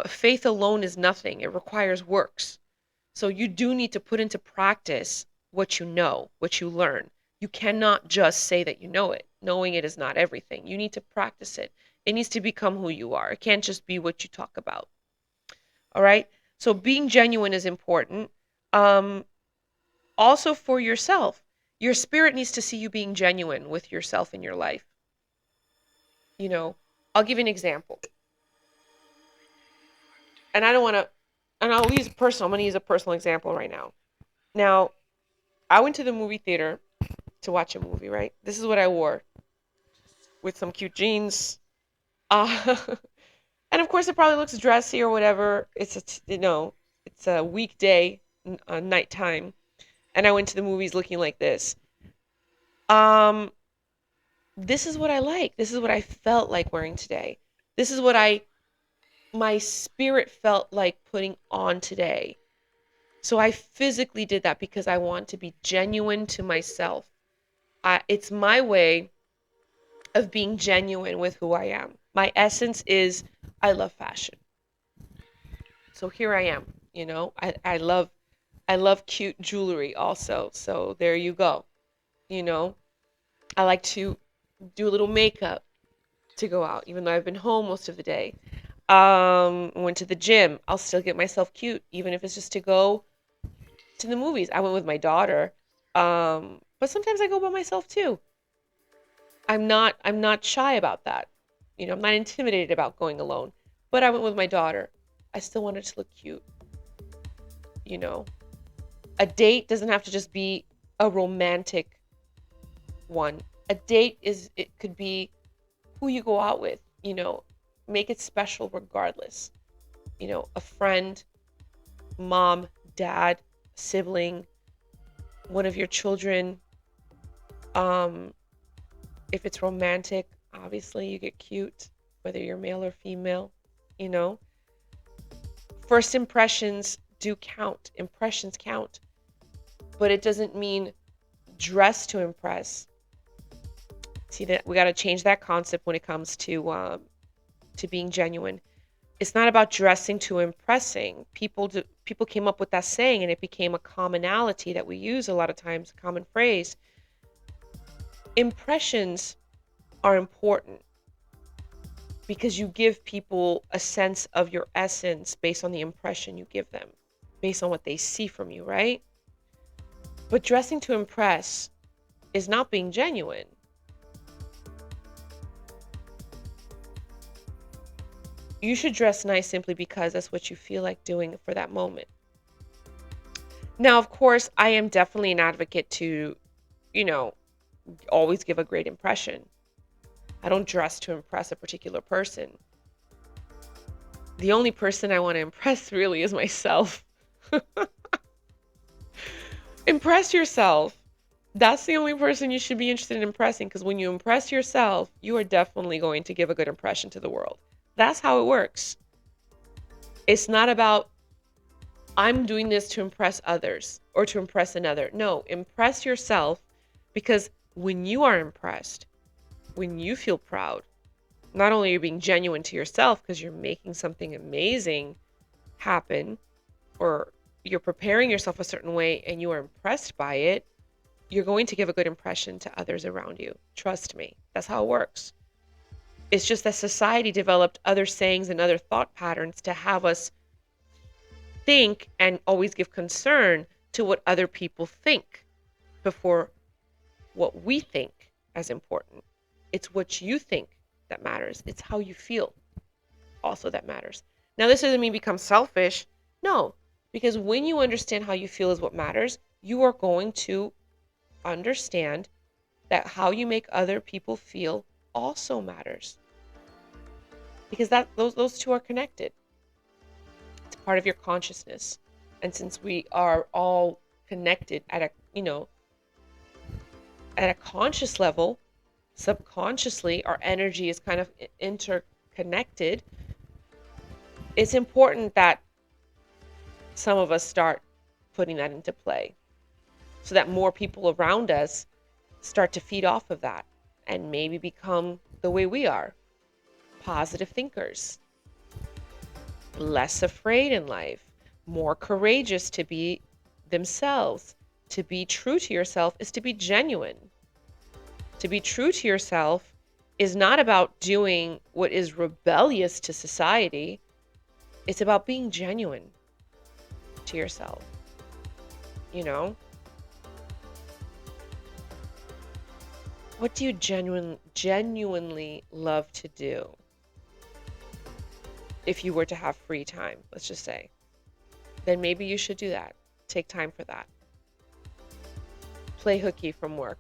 faith alone is nothing. It requires works. So you do need to put into practice what you know, what you learn. You cannot just say that you know it. Knowing it is not everything. You need to practice it. It needs to become who you are. It can't just be what you talk about. All right? So being genuine is important. Also for yourself. Your spirit needs to see you being genuine with yourself in your life. You know, I'll give you an example. And I don't want to, and I'll use personal. I'm going to use a personal example right now. Now, I went to the movie theater to watch a movie, right? This is what I wore with some cute jeans. Uh, and of course, it probably looks dressy or whatever. It's a weekday, nighttime, and I went to the movies looking like this. Um, this is what I like. This is what I felt like wearing today. This is what my spirit felt like putting on today. So I physically did that because I want to be genuine to myself. It's my way of being genuine with who I am. My essence is I love fashion. So here I am, you know. I love cute jewelry also. So there you go. You know, I like to do a little makeup to go out, even though I've been home most of the day. Went to the gym. I'll still get myself cute, even if it's just to go to the movies. I went with my daughter. But sometimes I go by myself too. I'm not shy about that. You know, I'm not intimidated about going alone. But I went with my daughter. I still wanted to look cute. You know, a date doesn't have to just be a romantic one. A date it could be who you go out with, you know, make it special regardless. You know, a friend, mom, dad, sibling, one of your children. If it's romantic, obviously you get cute, whether you're male or female, you know. First impressions do count. Impressions count. But it doesn't mean dress to impress. See that we got to change that concept when it comes to being genuine. It's not about dressing to impressing. People came up with that saying and it became a commonality that we use a lot of times, a common phrase. Impressions are important because you give people a sense of your essence based on the impression you give them, based on what they see from you, right? But dressing to impress is not being genuine. You should dress nice simply because that's what you feel like doing for that moment. Now, of course, I am definitely an advocate to, you know, always give a great impression. I don't dress to impress a particular person. The only person I want to impress really is myself. Impress yourself. That's the only person you should be interested in impressing, because when you impress yourself, you are definitely going to give a good impression to the world. That's how it works. It's not about I'm doing this to impress others or to impress another. No, impress yourself, because when you are impressed, when you feel proud, not only are you being genuine to yourself because you're making something amazing happen or you're preparing yourself a certain way and you are impressed by it, you're going to give a good impression to others around you. Trust me, that's how it works. It's just that society developed other sayings and other thought patterns to have us think and always give concern to what other people think before what we think as important. It's what you think that matters. It's how you feel also that matters. Now, this doesn't mean become selfish. No, because when you understand how you feel is what matters, you are going to understand that how you make other people feel also matters. Because those two are connected. It's part of your consciousness. And since we are all connected at a conscious level, subconsciously our energy is kind of interconnected. It's important that some of us start putting that into play so that more people around us start to feed off of that and maybe become the way we are, positive thinkers, less afraid in life, more courageous to be themselves. To be true to yourself is to be genuine. To be true to yourself is not about doing what is rebellious to society. It's about being genuine to yourself. You know? What do you genuinely love to do? If you were to have free time, let's just say, then maybe you should do that. Take time for that. Play hooky from work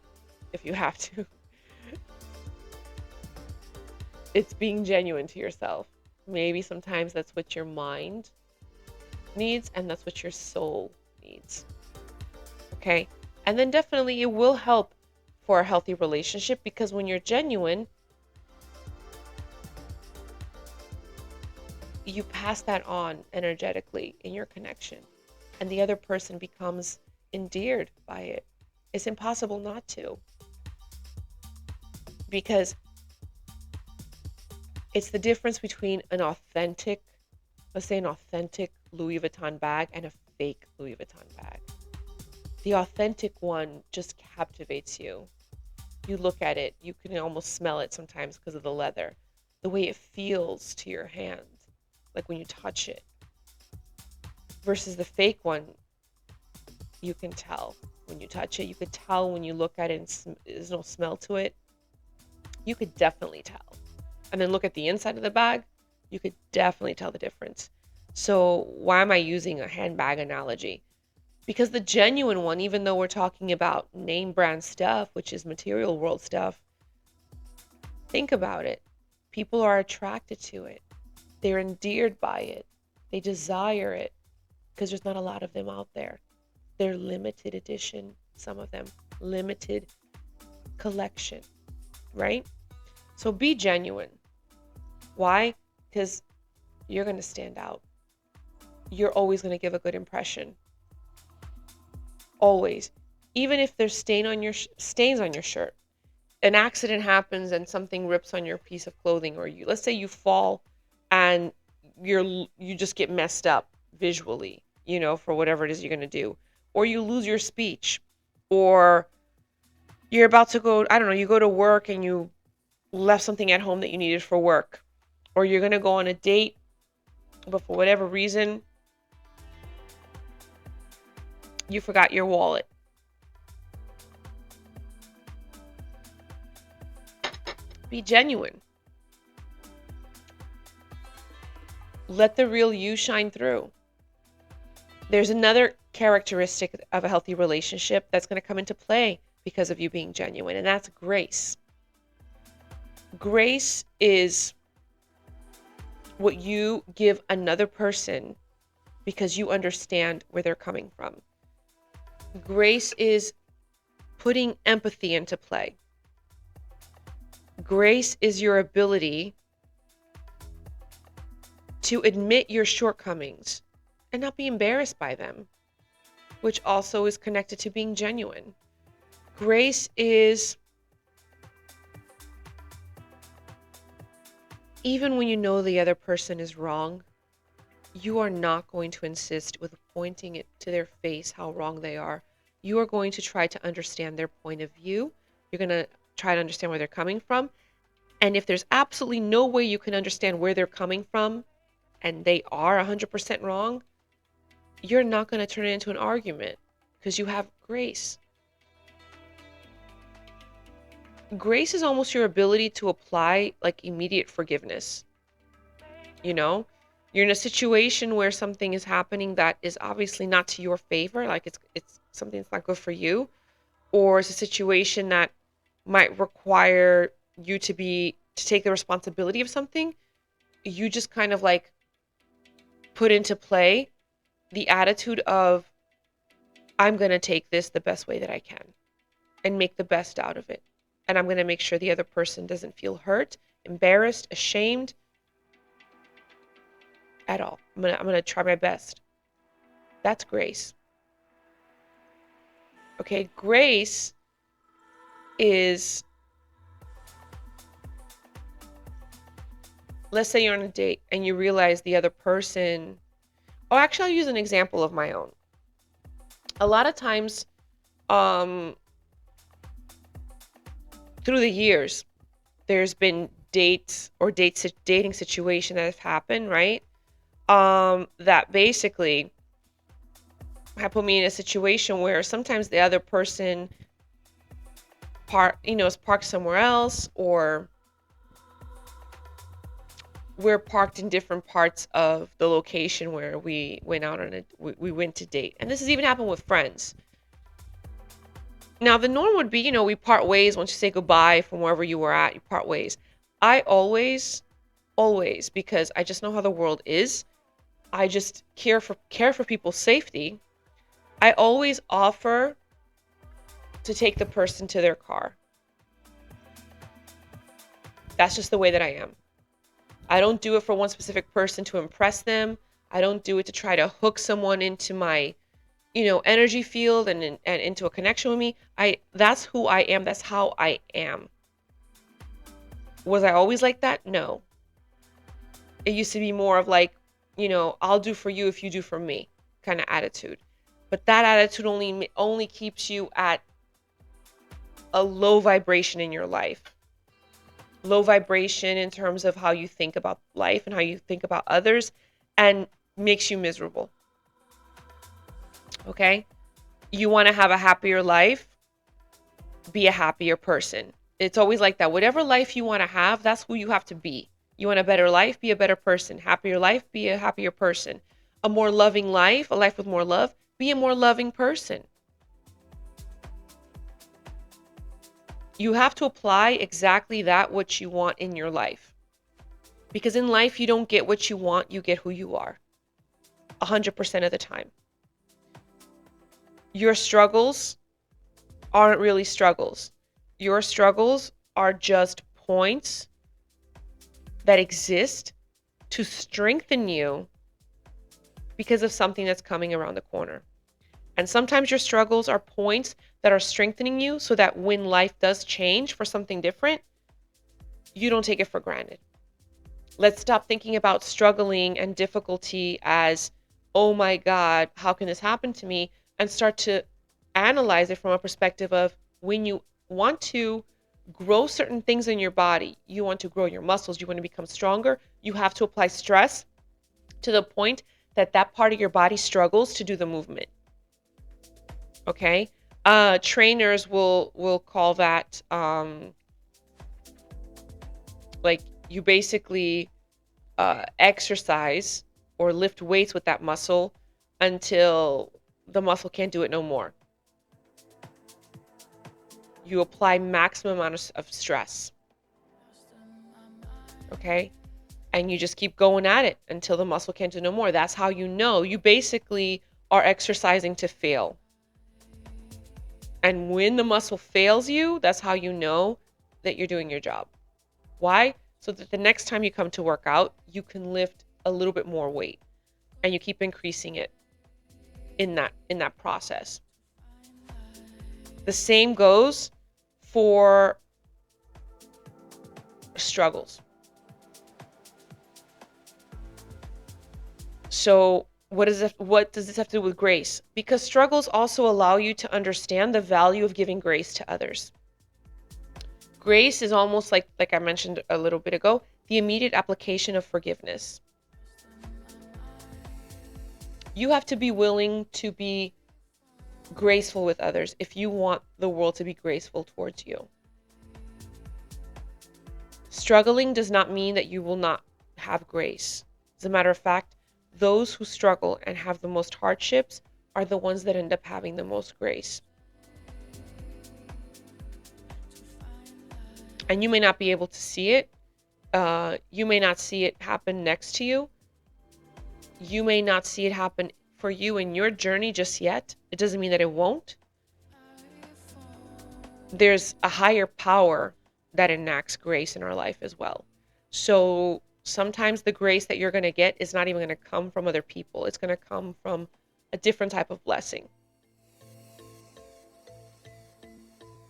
if you have to. It's being genuine to yourself. Maybe sometimes that's what your mind needs and that's what your soul needs. Okay? And then definitely it will help for a healthy relationship because when you're genuine, you pass that on energetically in your connection and the other person becomes endeared by it. It's impossible not to, because it's the difference between let's say an authentic Louis Vuitton bag and a fake Louis Vuitton bag. The authentic one just captivates you. You look at it, you can almost smell it sometimes because of the leather, the way it feels to your hand, like when you touch it. Versus the fake one, you can tell when you touch it. You could tell when you look at it and there's no smell to it. You could definitely tell. And then look at the inside of the bag, you could definitely tell the difference. So why am I using a handbag analogy? Because the genuine one, even though we're talking about name brand stuff, which is material world stuff, think about it. People are attracted to it. They're endeared by it. They desire it because there's not a lot of them out there. They're limited edition, some of them, limited collection, right? So be genuine. Why? Because you're going to stand out. You're always going to give a good impression. Always. Even if there's stains on your shirt. An accident happens and something rips on your piece of clothing, or let's say you fall and you just get messed up visually, for whatever it is you're going to do. Or you lose your speech, or you're about to go, I don't know, you go to work and you left something at home that you needed for work, or you're going to go on a date, but for whatever reason, you forgot your wallet. Be genuine. Let the real you shine through. There's another characteristic of a healthy relationship that's going to come into play because of you being genuine, and that's grace. Grace is what you give another person because you understand where they're coming from. Grace is putting empathy into play. Grace is your ability to admit your shortcomings and not be embarrassed by them, which also is connected to being genuine. Grace is even when you know the other person is wrong, you are not going to insist with pointing it to their face how wrong they are. You are going to try to understand their point of view. You're going to try to understand where they're coming from. And if there's absolutely no way you can understand where they're coming from and they are 100% wrong, you're not going to turn it into an argument because you have grace. Grace is almost your ability to apply like immediate forgiveness. You know, you're in a situation where something is happening that is obviously not to your favor, like it's something that's not good for you, or it's a situation that might require you to take the responsibility of something. You just kind of like put into play the attitude of, I'm going to take this the best way that I can and make the best out of it. And I'm going to make sure the other person doesn't feel hurt, embarrassed, ashamed at all. I'm going to try my best. That's grace. Okay, grace is, let's say you're on a date and you realize the other person, oh, actually, I'll use an example of my own. A lot of times, through the years, there's been dating situation that have happened, right? That basically have put me in a situation where sometimes the other person is parked somewhere else, or we're parked in different parts of the location where we went out on we went to date. And this has even happened with friends. Now, the norm would be, we part ways once you say goodbye from wherever you were at, you part ways. I always, because I just know how the world is, I just care for people's safety. I always offer to take the person to their car. That's just the way that I am. I don't do it for one specific person to impress them. I don't do it to try to hook someone into my, energy field and into a connection with me. That's who I am. That's how I am. Was I always like that? No. It used to be more of like, I'll do for you if you do for me kind of attitude. But that attitude only keeps you at a low vibration in your life. Low vibration in terms of how you think about life and how you think about others, and makes you miserable. Okay? You want to have a happier life, be a happier person. It's always like that. Whatever life you want to have, that's who you have to be. You want a better life, be a better person. Happier life, be a happier person. A more loving life, a life with more love, be a more loving person. You have to apply exactly that what you want in your life. Because in life, you don't get what you want, you get who you are. 100% of the time. Your struggles aren't really struggles. Your struggles are just points that exist to strengthen you because of something that's coming around the corner. And sometimes your struggles are points that are strengthening you so that when life does change for something different, you don't take it for granted. Let's stop thinking about struggling and difficulty as, oh my God, how can this happen to me? And start to analyze it from a perspective of, when you want to grow certain things in your body, you want to grow your muscles, you want to become stronger, you have to apply stress to the point that that part of your body struggles to do the movement. Okay? Trainers will call that like you basically exercise or lift weights with that muscle until the muscle can't do it no more. You apply maximum amount of stress. Okay? And you just keep going at it until the muscle can't do no more. That's how you know you basically are exercising to fail. And when the muscle fails you, that's how you know that you're doing your job. Why? So that the next time you come to work out, you can lift a little bit more weight and you keep increasing it in that process. The same goes for struggles. So what does this have to do with grace? Because struggles also allow you to understand the value of giving grace to others. Grace is almost like I mentioned a little bit ago, the immediate application of forgiveness. You have to be willing to be graceful with others if you want the world to be graceful towards you. Struggling does not mean that you will not have grace. As a matter of fact, those who struggle and have the most hardships are the ones that end up having the most grace. And you may not be able to see it. You may not see it happen next to you. You may not see it happen for you in your journey just yet. It doesn't mean that it won't. There's a higher power that enacts grace in our life as well. So sometimes the grace that you're going to get is not even going to come from other people. It's going to come from a different type of blessing.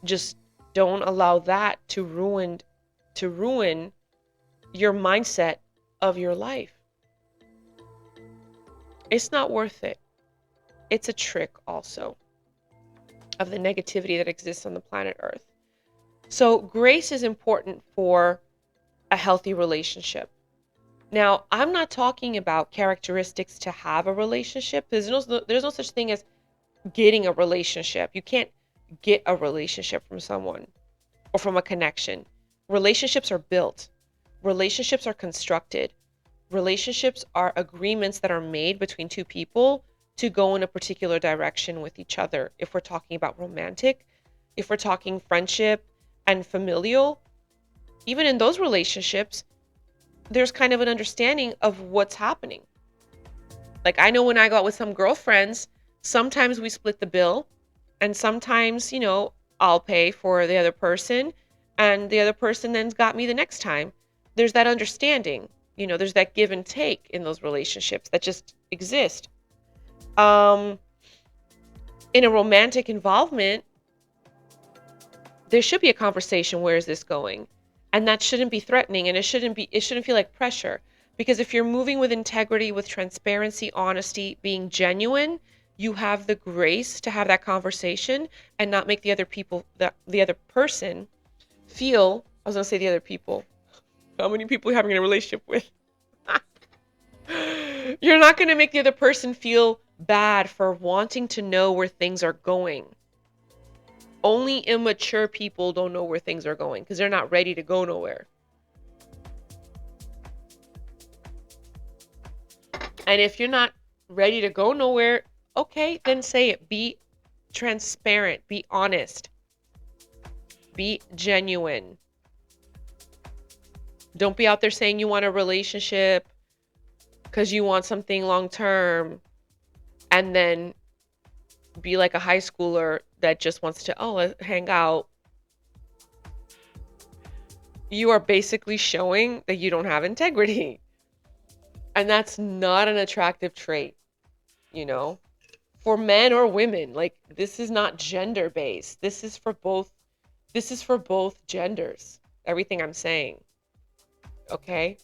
Just don't allow that to ruin your mindset of your life. It's not worth it. It's a trick also of the negativity that exists on the planet Earth. So grace is important for a healthy relationship. Now, I'm not talking about characteristics to have a relationship. There's no such thing as getting a relationship. You can't get a relationship from someone or from a connection. Relationships are built. Relationships are constructed. Relationships are agreements that are made between two people to go in a particular direction with each other. If we're talking about romantic, if we're talking friendship and familial, even in those relationships, there's kind of an understanding of what's happening. Like, I know when I go out with some girlfriends, sometimes we split the bill, and sometimes, I'll pay for the other person, and the other person then's got me the next time. There's that understanding, there's that give and take in those relationships that just exist. In a romantic involvement, there should be a conversation. Where is this going? And that shouldn't be threatening, and it shouldn't feel like pressure. Because if you're moving with integrity, with transparency, honesty, being genuine, you have the grace to have that conversation and not make the other person feel, I was going to say the other people. How many people are you having a relationship with? You're not going to make the other person feel bad for wanting to know where things are going. Only immature people don't know where things are going because they're not ready to go nowhere. And if you're not ready to go nowhere, okay, then say it. Be transparent. Be honest. Be genuine. Don't be out there saying you want a relationship because you want something long term, and then be like a high schooler that just wants to hang out. You are basically showing that you don't have integrity. And that's not an attractive trait, for men or women. Like, this is not gender based. This is for both genders. Everything I'm saying. Okay?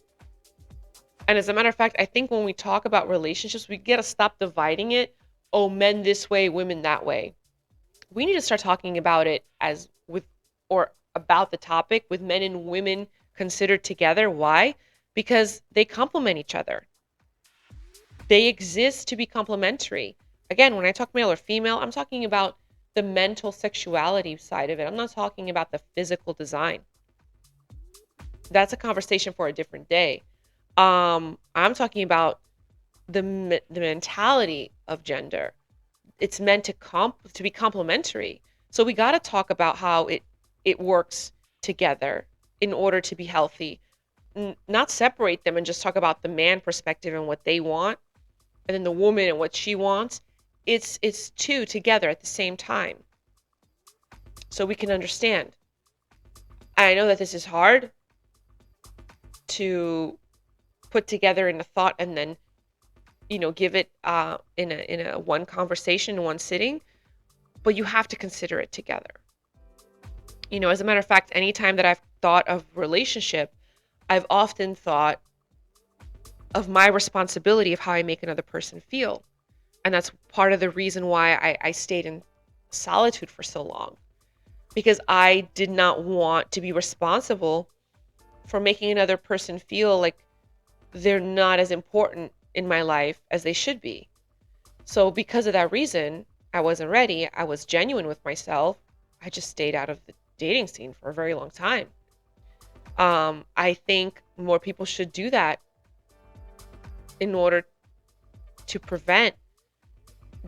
And as a matter of fact, I think when we talk about relationships, we got to stop dividing it. Oh, men this way, women that way. We need to start talking about it about the topic with men and women considered together. Why? Because they complement each other. They exist to be complementary. Again, when I talk male or female, I'm talking about the mental sexuality side of it. I'm not talking about the physical design. That's a conversation for a different day. I'm talking about the mentality of gender. It's meant to be complementary. So we got to talk about how it works together in order to be healthy. Not separate them and just talk about the man perspective and what they want, and then the woman and what she wants. It's two together at the same time, so we can understand. I know that this is hard to put together in a thought and then give it in a one conversation, in one sitting, but you have to consider it together. As a matter of fact, anytime that I've thought of relationship, I've often thought of my responsibility of how I make another person feel. And that's part of the reason why I stayed in solitude for so long, because I did not want to be responsible for making another person feel like they're not as important in my life as they should be. So because of that reason, I wasn't ready. I was genuine with myself. I just stayed out of the dating scene for a very long time. I think more people should do that in order to prevent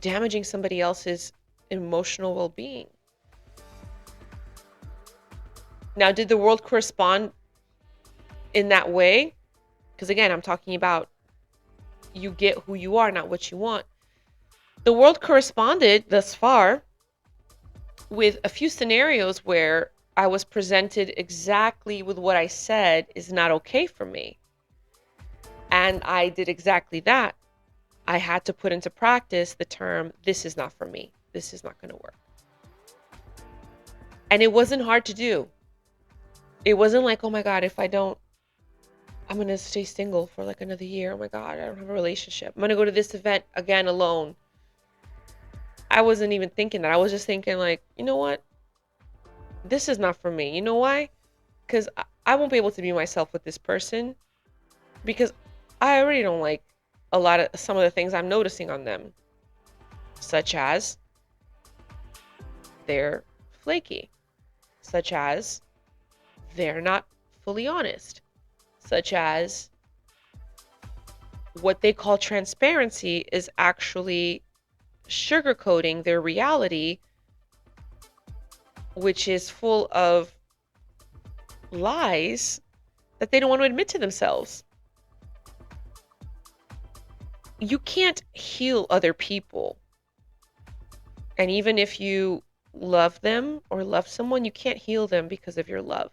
damaging somebody else's emotional well-being. Now, did the world correspond in that way? Because again, I'm talking about you get who you are, not what you want. The world corresponded thus far with a few scenarios where I was presented exactly with what I said is not okay for me. And I did exactly that. I had to put into practice the term, this is not for me. This is not going to work. And it wasn't hard to do. It wasn't like, oh my God, if I don't, I'm going to stay single for like another year. Oh my God, I don't have a relationship. I'm going to go to this event again alone. I wasn't even thinking that. I was just thinking like, you know what? This is not for me. You know why? Because I won't be able to be myself with this person, because I already don't like some of the things I'm noticing on them, such as they're flaky, such as they're not fully honest, such as what they call transparency is actually sugarcoating their reality, which is full of lies that they don't want to admit to themselves. You can't heal other people. And even if you love them or love someone, you can't heal them because of your love.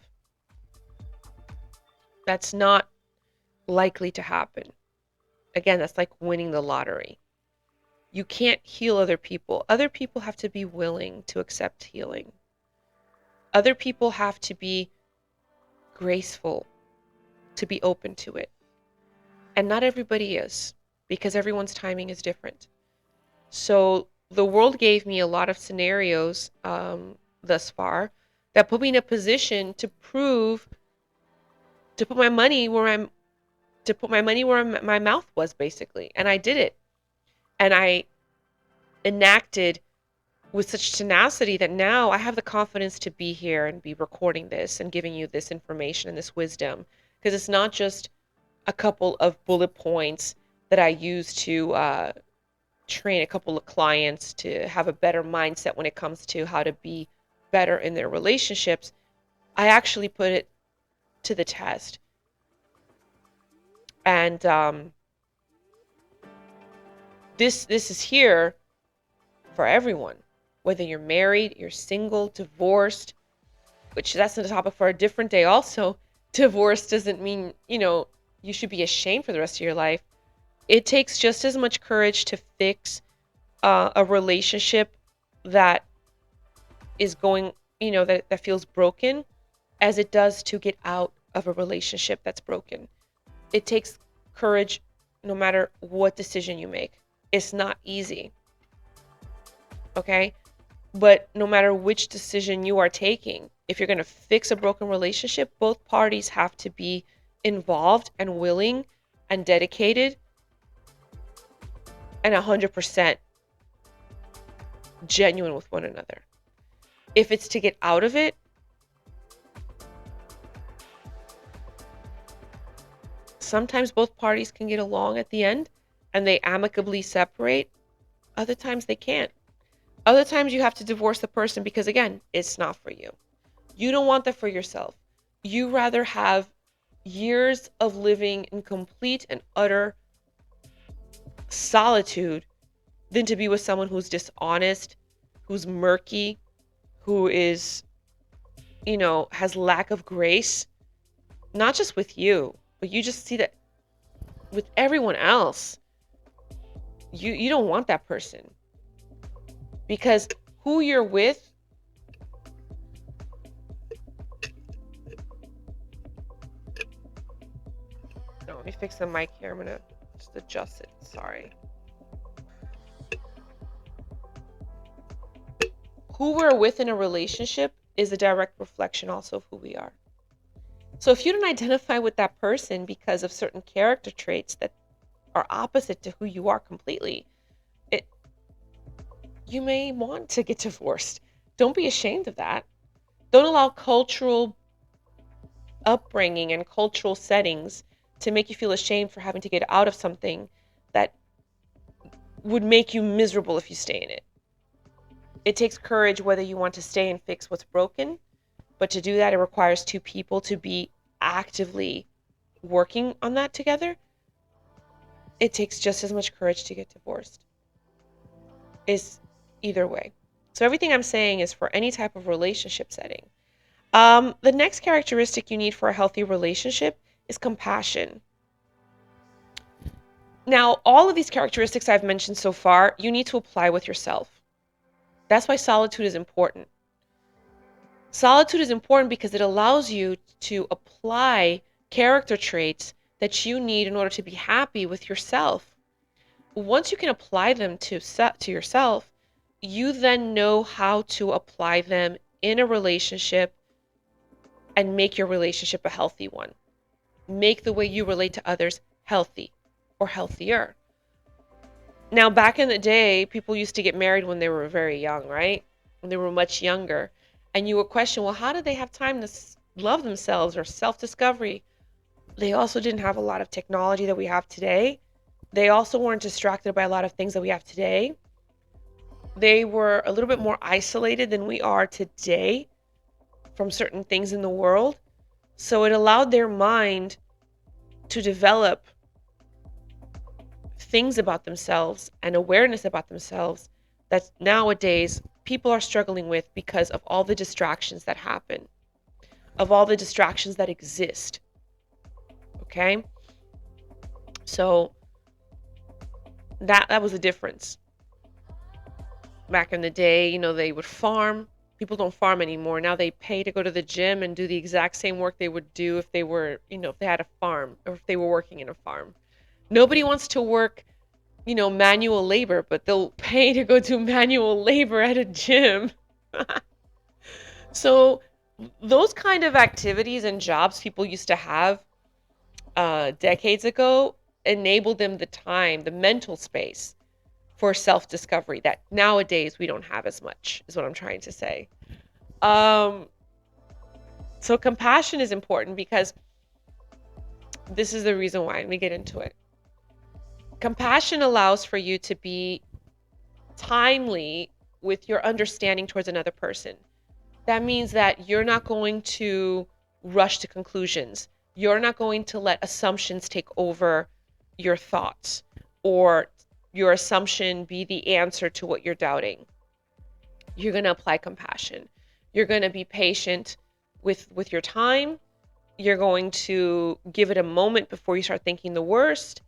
That's not likely to happen. Again, that's like winning the lottery. You can't heal other people. Other people have to be willing to accept healing. Other people have to be graceful, to be open to it. And not everybody is, because everyone's timing is different. So the world gave me a lot of scenarios thus far that put me in a position to put my money where my mouth was, basically. And I did it. And I enacted with such tenacity that now I have the confidence to be here and be recording this and giving you this information and this wisdom, because it's not just a couple of bullet points that I use to train a couple of clients to have a better mindset when it comes to how to be better in their relationships. I actually put it to the test. And this is here for everyone, whether you're married, you're single, divorced, which that's a topic for a different day also. Divorce doesn't mean, you should be ashamed for the rest of your life. It takes just as much courage to fix a relationship that is going, that feels broken, as it does to get out of a relationship that's broken. It takes courage no matter what decision you make. It's not easy. Okay? But no matter which decision you are taking, if you're going to fix a broken relationship, both parties have to be involved and willing and dedicated and 100% genuine with one another. If it's to get out of it, sometimes both parties can get along at the end and they amicably separate. Other times they can't. Other times you have to divorce the person because, again, it's not for you. You don't want that for yourself. You rather have years of living in complete and utter solitude than to be with someone who's dishonest, who's murky, who is, has lack of grace, not just with you, but you just see that with everyone else. You don't want that person, because who you're with No, let me fix the mic here. I'm gonna just adjust it. Sorry. Who we're with in a relationship is a direct reflection also of who we are. So if you don't identify with that person because of certain character traits that are opposite to who you are completely, it you may want to get divorced. Don't be ashamed of that. Don't allow cultural upbringing and cultural settings to make you feel ashamed for having to get out of something that would make you miserable if you stay in it. It takes courage whether you want to stay and fix what's broken, but to do that, it requires two people to be actively working on that together. It takes just as much courage to get divorced. Is either way. So everything I'm saying is for any type of relationship setting. The next characteristic you need for a healthy relationship is compassion. Now, all of these characteristics I've mentioned so far, you need to apply with yourself. That's why solitude is important. Solitude is important because it allows you to apply character traits that you need in order to be happy with yourself. Once you can apply them to yourself, you then know how to apply them in a relationship and make your relationship a healthy one. Make the way you relate to others healthy or healthier. Now, back in the day, people used to get married when they were very young, right? When they were much younger. And you would question, well, how did they have time to love themselves or self-discovery? They also didn't have a lot of technology that we have today. They also weren't distracted by a lot of things that we have today. They were a little bit more isolated than we are today from certain things in the world. So it allowed their mind to develop things about themselves and awareness about themselves that nowadays people are struggling with because of all the distractions that happen, of all the distractions that exist. Okay? So that was the difference. Back in the day, they would farm. People don't farm anymore. Now they pay to go to the gym and do the exact same work they would do if they were, if they had a farm or if they were working in a farm. Nobody wants to work, manual labor, but they'll pay to go do manual labor at a gym. So those kind of activities and jobs people used to have decades ago enabled them the time, the mental space for self-discovery that nowadays we don't have as much, is what I'm trying to say. So compassion is important because this is the reason why. Let me get into it. Compassion allows for you to be timely with your understanding towards another person. That means that you're not going to rush to conclusions. You're not going to let assumptions take over your thoughts or your assumption be the answer to what you're doubting. You're going to apply compassion. You're going to be patient with your time. You're going to give it a moment before you start thinking the worst.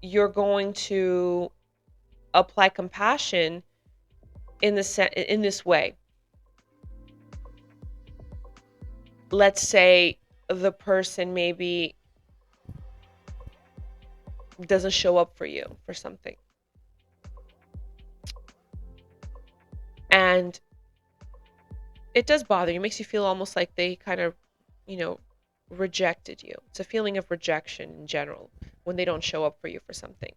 You're going to apply compassion in this way. Let's say the person maybe doesn't show up for you for something. And it does bother you. It makes you feel almost like they kind of, rejected you. It's a feeling of rejection in general when they don't show up for you for something.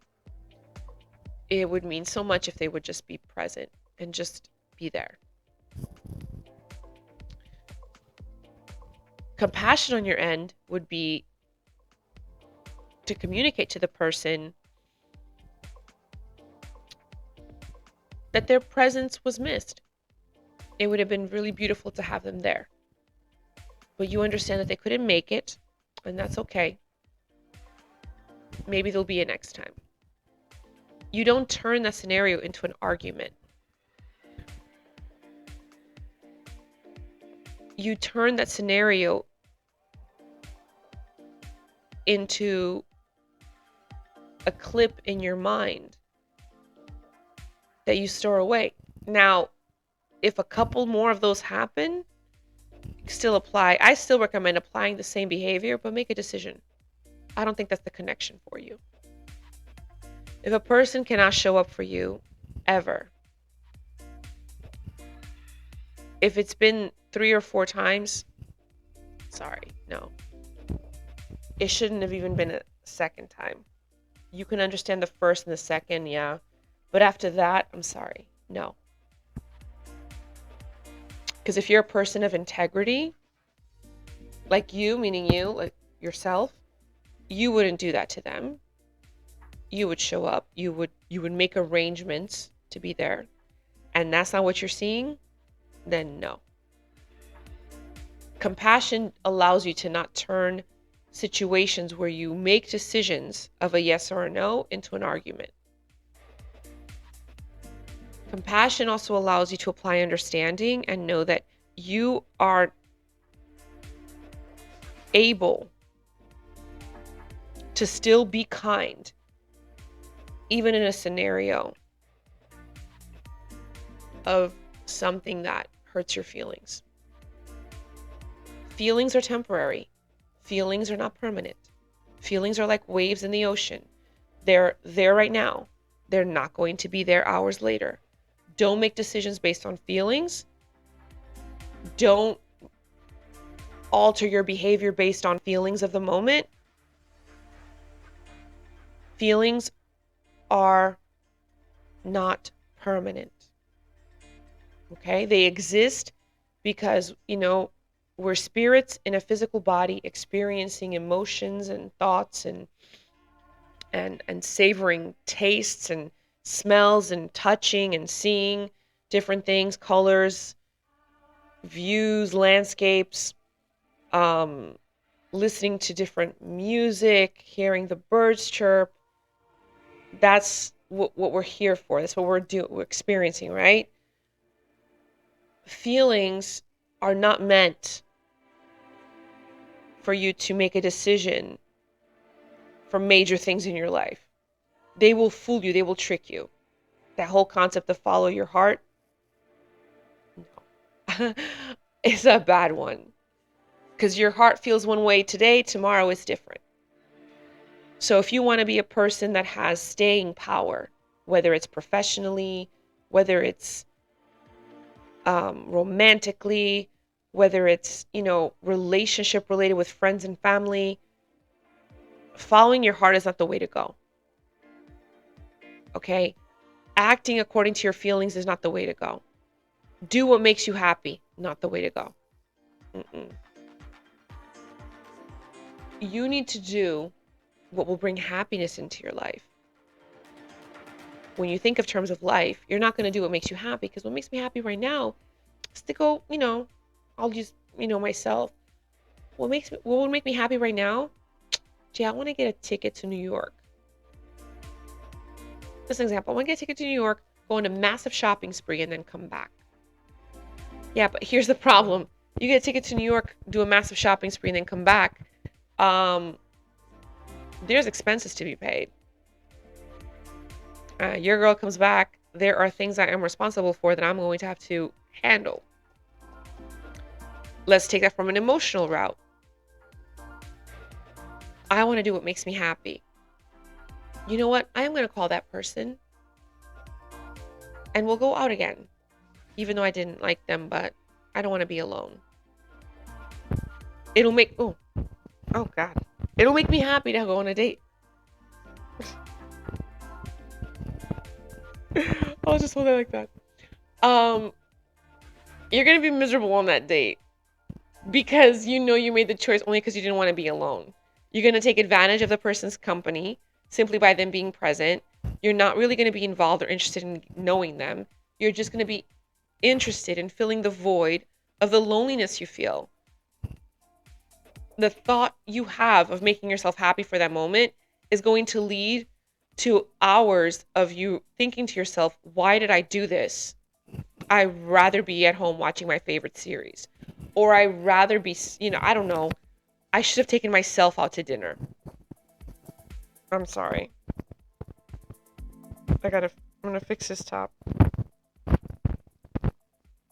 It would mean so much if they would just be present and just be there. Compassion on your end would be to communicate to the person that their presence was missed. It would have been really beautiful to have them there. But you understand that they couldn't make it, and that's okay. Maybe there'll be a next time. You don't turn that scenario into an argument. You turn that scenario into a clip in your mind that you store away. Now, if a couple more of those happen, still apply. I still recommend applying the same behavior, but make a decision. I don't think that's the connection for you. If a person cannot show up for you ever, if it's been 3 or 4 times, sorry, no. It shouldn't have even been a second time. You can understand the first and the second, yeah. But after that, I'm sorry, no. Because if you're a person of integrity, like you, meaning you, like yourself, you wouldn't do that to them. You would show up. You would make arrangements to be there. And that's not what you're seeing, then no. Compassion allows you to not turn situations where you make decisions of a yes or a no into an argument. Compassion also allows you to apply understanding and know that you are able to still be kind, even in a scenario of something that hurts your feelings. Feelings are temporary. Feelings are not permanent. Feelings are like waves in the ocean. They're there right now. They're not going to be there hours later. Don't make decisions based on feelings. Don't alter your behavior based on feelings of the moment. Feelings are not permanent. Okay? They exist because, we're spirits in a physical body experiencing emotions and thoughts and savoring tastes and smells and touching and seeing different things, colors, views, landscapes, listening to different music, hearing the birds chirp. That's what we're here for. That's what we're experiencing, right? Feelings are not meant for you to make a decision for major things in your life. They will fool you. They will trick you. That whole concept of follow your heart, no. It's a bad one. Because your heart feels one way today, tomorrow it's different. So if you want to be a person that has staying power, whether it's professionally, whether it's romantically, whether it's, relationship related with friends and family, following your heart is not the way to go. Okay? Acting according to your feelings is not the way to go. Do what makes you happy, not the way to go. You need to do what will bring happiness into your life. When you think of terms of life, you're not going to do what makes you happy, because what makes me happy right now is to go, I'll use, myself. What would make me happy right now? Gee, I want to get a ticket to New York. Just an example. I want to get a ticket to New York, go on a massive shopping spree, and then come back. Yeah, but here's the problem. You get a ticket to New York, do a massive shopping spree, and then come back. There's expenses to be paid. Your girl comes back. There are things I am responsible for that I'm going to have to handle. Let's take that from an emotional route. I want to do what makes me happy. You know what? I am going to call that person and we'll go out again. Even though I didn't like them, but I don't want to be alone. It'll make, oh God. It'll make me happy to go on a date. I'll just hold it like that. You're going to be miserable on that date because you made the choice only because you didn't want to be alone. You're going to take advantage of the person's company simply by them being present. You're not really going to be involved or interested in knowing them. You're just going to be interested in filling the void of the loneliness you feel. The thought you have of making yourself happy for that moment is going to lead to hours of you thinking to yourself, why did I do this? I'd rather be at home watching my favorite series. Or I'd rather be, I don't know. I should have taken myself out to dinner. I'm sorry. I'm gonna fix this top.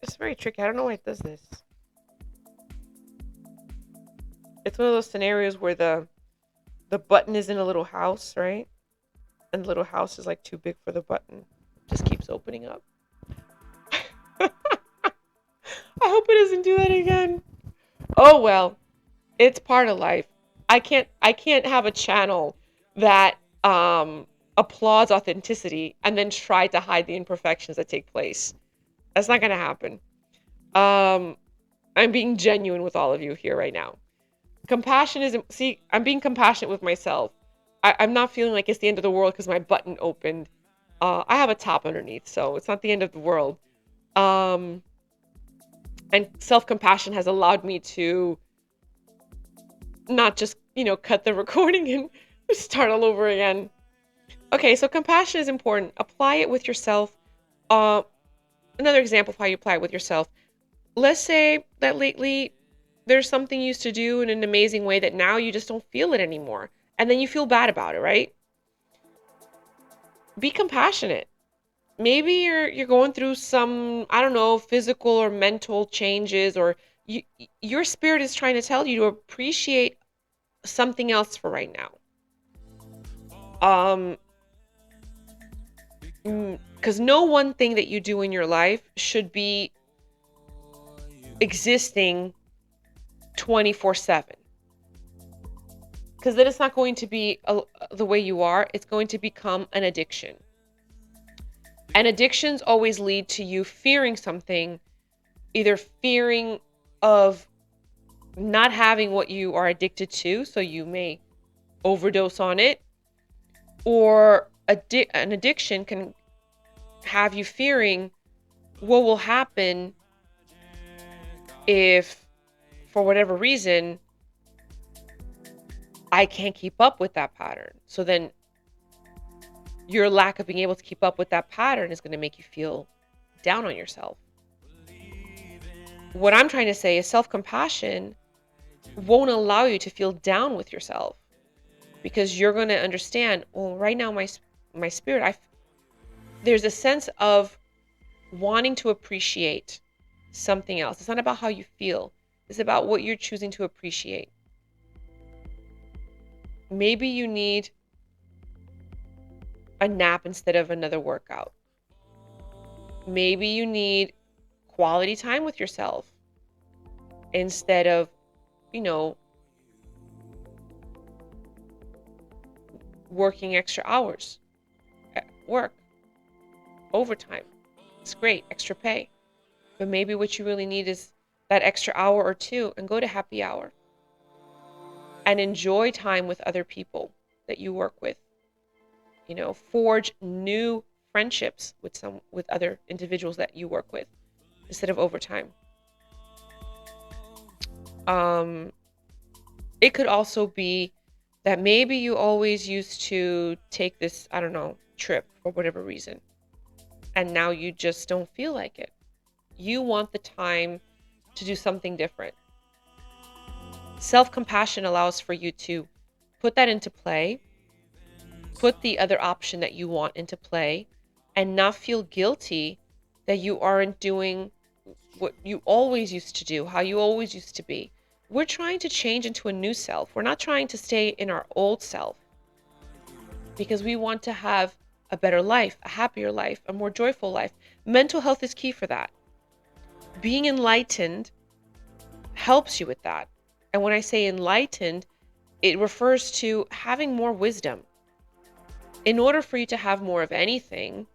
It's very tricky. I don't know why it does this. It's one of those scenarios where the The button is in a little house, right? And the little house is like too big for the button. Just keeps opening up. I hope it doesn't do that again. Oh well, it's part of life. I can't have a channel that applauds authenticity and then try to hide the imperfections that take place. That's not gonna happen. Um, I'm being genuine with all of you here right now. Compassion is, see, I'm being compassionate with myself. I'm not feeling like it's the end of the world because my button opened. I have a top underneath, so it's not the end of the world. Um, and self-compassion has allowed me to not just, cut the recording and start all over again. Okay, so compassion is important. Apply it with yourself. Uh, Another example of how you apply it with yourself. Let's say that lately there's something you used to do in an amazing way that now you just don't feel it anymore. And then you feel bad about it, right? Be compassionate. Maybe you're going through some, I don't know, physical or mental changes, or your spirit is trying to tell you to appreciate something else for right now. Um because no one thing that you do in your life should be existing 24/7, because then it's not going to be the way you are. It's going to become an addiction, and addictions always lead to you fearing something, either fearing of not having what you are addicted to, so you may overdose on it, or an addiction can have you fearing what will happen if, for whatever reason, I can't keep up with that pattern. So then your lack of being able to keep up with that pattern is going to make you feel down on yourself. What I'm trying to say is self-compassion won't allow you to feel down with yourself, because you're going to understand, well, right now my spirit, there's a sense of wanting to appreciate something else. It's not about how you feel. It's about what you're choosing to appreciate. Maybe you need a nap instead of another workout. Maybe you need quality time with yourself instead of, you know, working extra hours at work, overtime. It's great, extra pay. But maybe what you really need is that extra hour or two, and go to happy hour and enjoy time with other people that you work with. Forge new friendships with other individuals that you work with instead of overtime. It could also be that maybe you always used to take this, I don't know, trip for whatever reason, and now you just don't feel like it. You want the time to do something different. Self-compassion allows for you to put that into play, put the other option that you want into play, and not feel guilty that you aren't doing what you always used to do, how you always used to be. We're trying to change into a new self. We're not trying to stay in our old self, because we want to have a better life, a happier life, a more joyful life. Mental health is key for that. Being enlightened helps you with that. And when I say enlightened, it refers to having more wisdom. In order for you to have more of anything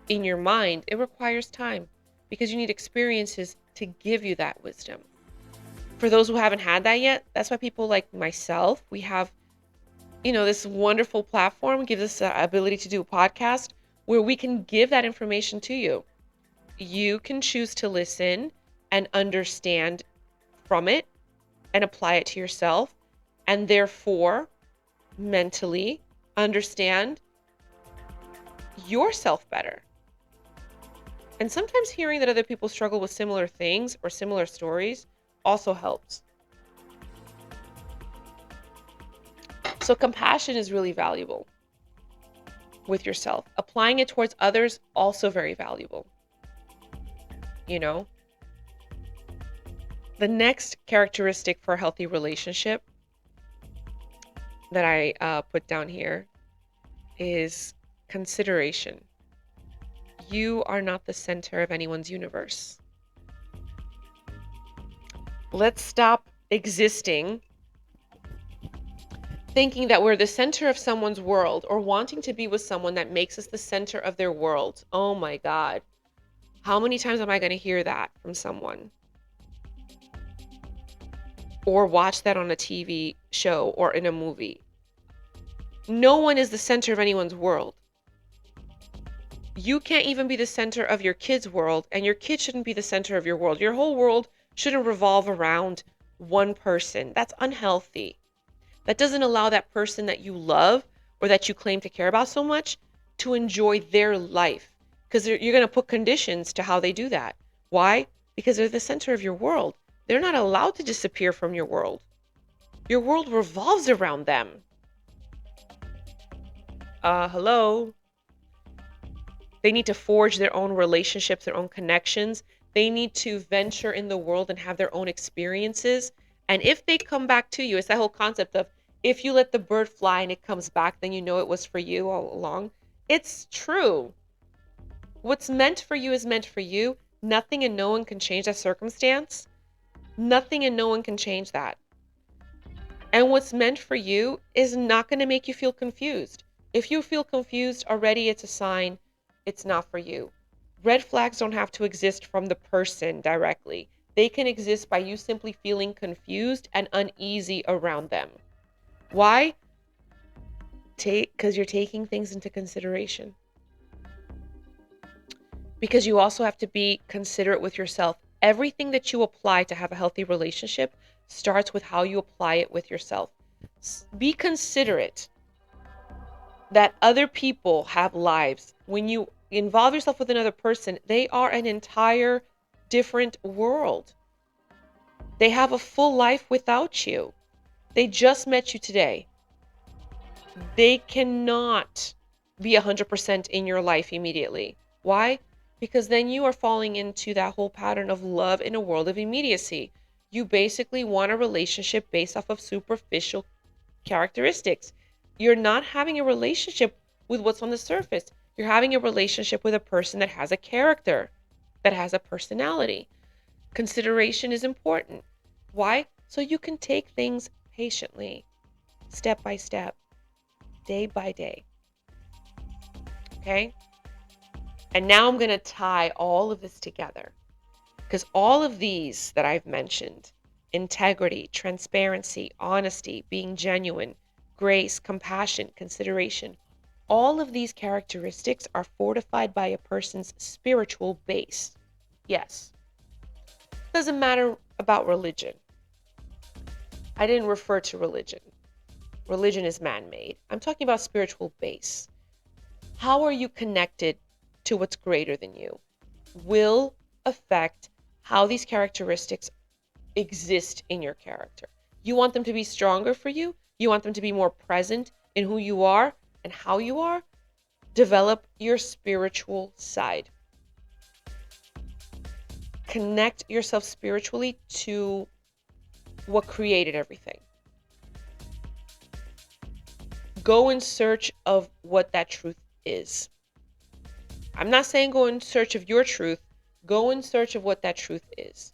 in your mind, it requires time, because you need experiences to give you that wisdom. For those who haven't had that yet, that's why people like myself, we have, this wonderful platform, gives us the ability to do a podcast where we can give that information to you. You can choose to listen and understand from it and apply it to yourself, and therefore mentally understand yourself better. And sometimes hearing that other people struggle with similar things or similar stories also helps. So compassion is really valuable with yourself. Applying it towards others, also very valuable. The next characteristic for a healthy relationship that I put down here is consideration. You are not the center of anyone's universe. Let's stop existing thinking that we're the center of someone's world or wanting to be with someone that makes us the center of their world. Oh my God. How many times am I going to hear that from someone? Or watch that on a TV show or in a movie? No one is the center of anyone's world. You can't even be the center of your kid's world, and your kid shouldn't be the center of your world. Your whole world shouldn't revolve around one person. That's unhealthy. That doesn't allow that person that you love or that you claim to care about so much to enjoy their life, because you're going to put conditions to how they do that. Why? Because they're the center of your world. They're not allowed to disappear from your world. Your world revolves around them. Hello? They need to forge their own relationships, their own connections. They need to venture in the world and have their own experiences. And if they come back to you, it's that whole concept of if you let the bird fly and it comes back, then you know it was for you all along. It's true. What's meant for you is meant for you. Nothing and no one can change that circumstance. Nothing and no one can change that. And what's meant for you is not going to make you feel confused. If you feel confused already, it's a sign it's not for you. Red flags don't have to exist from the person directly. They can exist by you simply feeling confused and uneasy around them. Why? Because you're taking things into consideration. Because you also have to be considerate with yourself. Everything that you apply to have a healthy relationship starts with how you apply it with yourself. Be considerate that other people have lives. When you involve yourself with another person, they are an entire different world. They have a full life without you. They just met you today. They cannot be 100% in your life immediately. Why? Because then you are falling into that whole pattern of love in a world of immediacy. You basically want a relationship based off of superficial characteristics. You're not having a relationship with what's on the surface. You're having a relationship with a person that has a character, that has a personality. Consideration is important. Why? So you can take things patiently, step by step, day by day. Okay? And now I'm going to tie all of this together, because all of these that I've mentioned, integrity, transparency, honesty, being genuine, grace, compassion, consideration, all of these characteristics are fortified by a person's spiritual base. Yes. Doesn't matter about religion. I didn't refer to religion. Religion is man-made. I'm talking about spiritual base. How are you connected to what's greater than you will affect how these characteristics exist in your character. You want them to be stronger for you. You want them to be more present in who you are and how you are. Develop your spiritual side. Connect yourself spiritually to what created everything. Go in search of what that truth is. I'm not saying go in search of your truth. Go in search of what that truth is.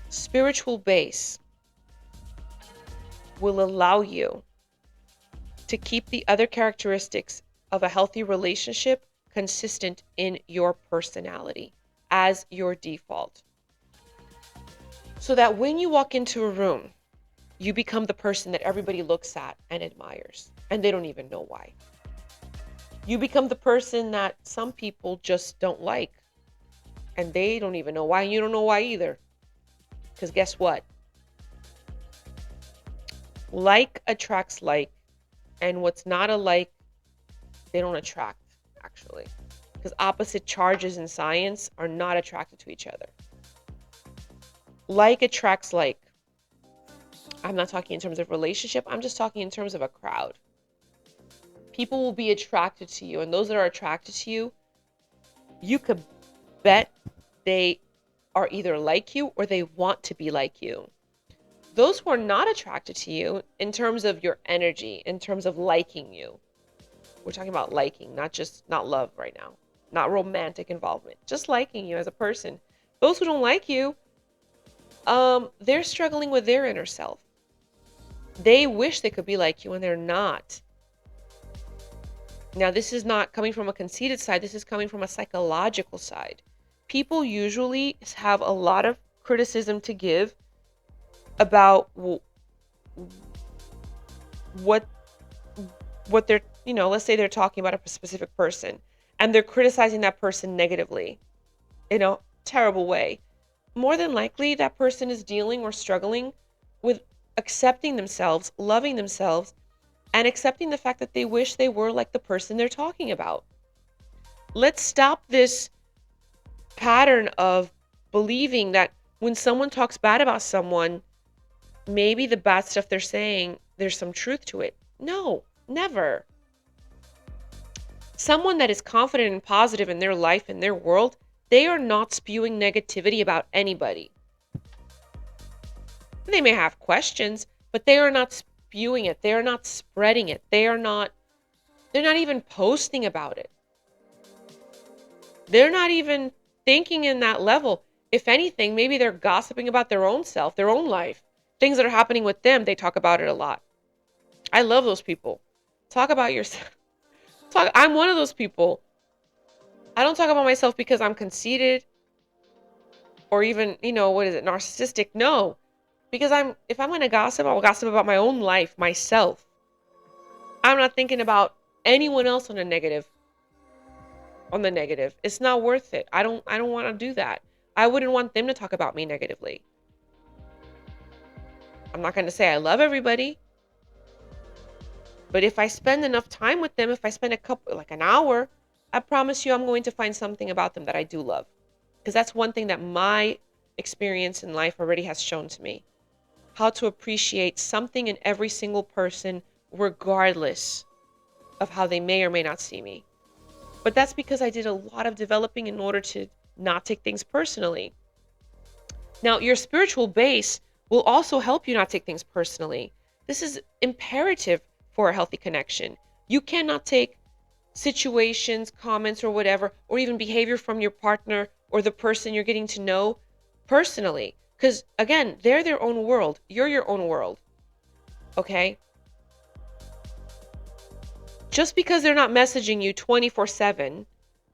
Spiritual base will allow you to keep the other characteristics of a healthy relationship consistent in your personality as your default. So that when you walk into a room, you become the person that everybody looks at and admires, and they don't even know why. You become the person that some people just don't like, and they don't even know why, and you don't know why either. Because guess what? Like attracts like, and what's not alike, they don't attract, actually. Because opposite charges in science are not attracted to each other. Like attracts like. I'm not talking in terms of relationship, I'm just talking in terms of a crowd. People will be attracted to you, and those that are attracted to you, you could bet they are either like you or they want to be like you. Those who are not attracted to you in terms of your energy, in terms of liking you. We're talking about liking, not love right now. Not romantic involvement, just liking you as a person. Those who don't like you, they're struggling with their inner self. They wish they could be like you and they're not. Now, this is not coming from a conceited side. This is coming from a psychological side. People usually have a lot of criticism to give about what they're, let's say they're talking about a specific person and they're criticizing that person negatively in a terrible way. More than likely, that person is dealing or struggling with accepting themselves, loving themselves, and accepting the fact that they wish they were like the person they're talking about. Let's stop this pattern of believing that when someone talks bad about someone, maybe the bad stuff they're saying, there's some truth to it. No, never. Someone that is confident and positive in their life and their world, they are not spewing negativity about anybody. They may have questions, but they are not spewing it. They are not spreading it. They're not even posting about it. They're not even thinking in that level. If anything, maybe they're gossiping about their own self, their own life. Things that are happening with them, they talk about it a lot. I love those people. Talk about yourself. I'm one of those people. I don't talk about myself because I'm conceited or even, narcissistic. No. Because if I'm going to gossip, I'll gossip about my own life, myself. I'm not thinking about anyone else on the negative. It's not worth it. I don't want to do that. I wouldn't want them to talk about me negatively. I'm not going to say I love everybody. But if I spend enough time with them, if I spend an hour, I promise you I'm going to find something about them that I do love. Because that's one thing that my experience in life already has shown to me. How to appreciate something in every single person, regardless of how they may or may not see me. But that's because I did a lot of developing in order to not take things personally. Now, your spiritual base will also help you not take things personally. This is imperative for a healthy connection. You cannot take situations, comments, or whatever, or even behavior from your partner or the person you're getting to know personally. Because again, they're their own world. You're your own world. Okay? Just because they're not messaging you 24/7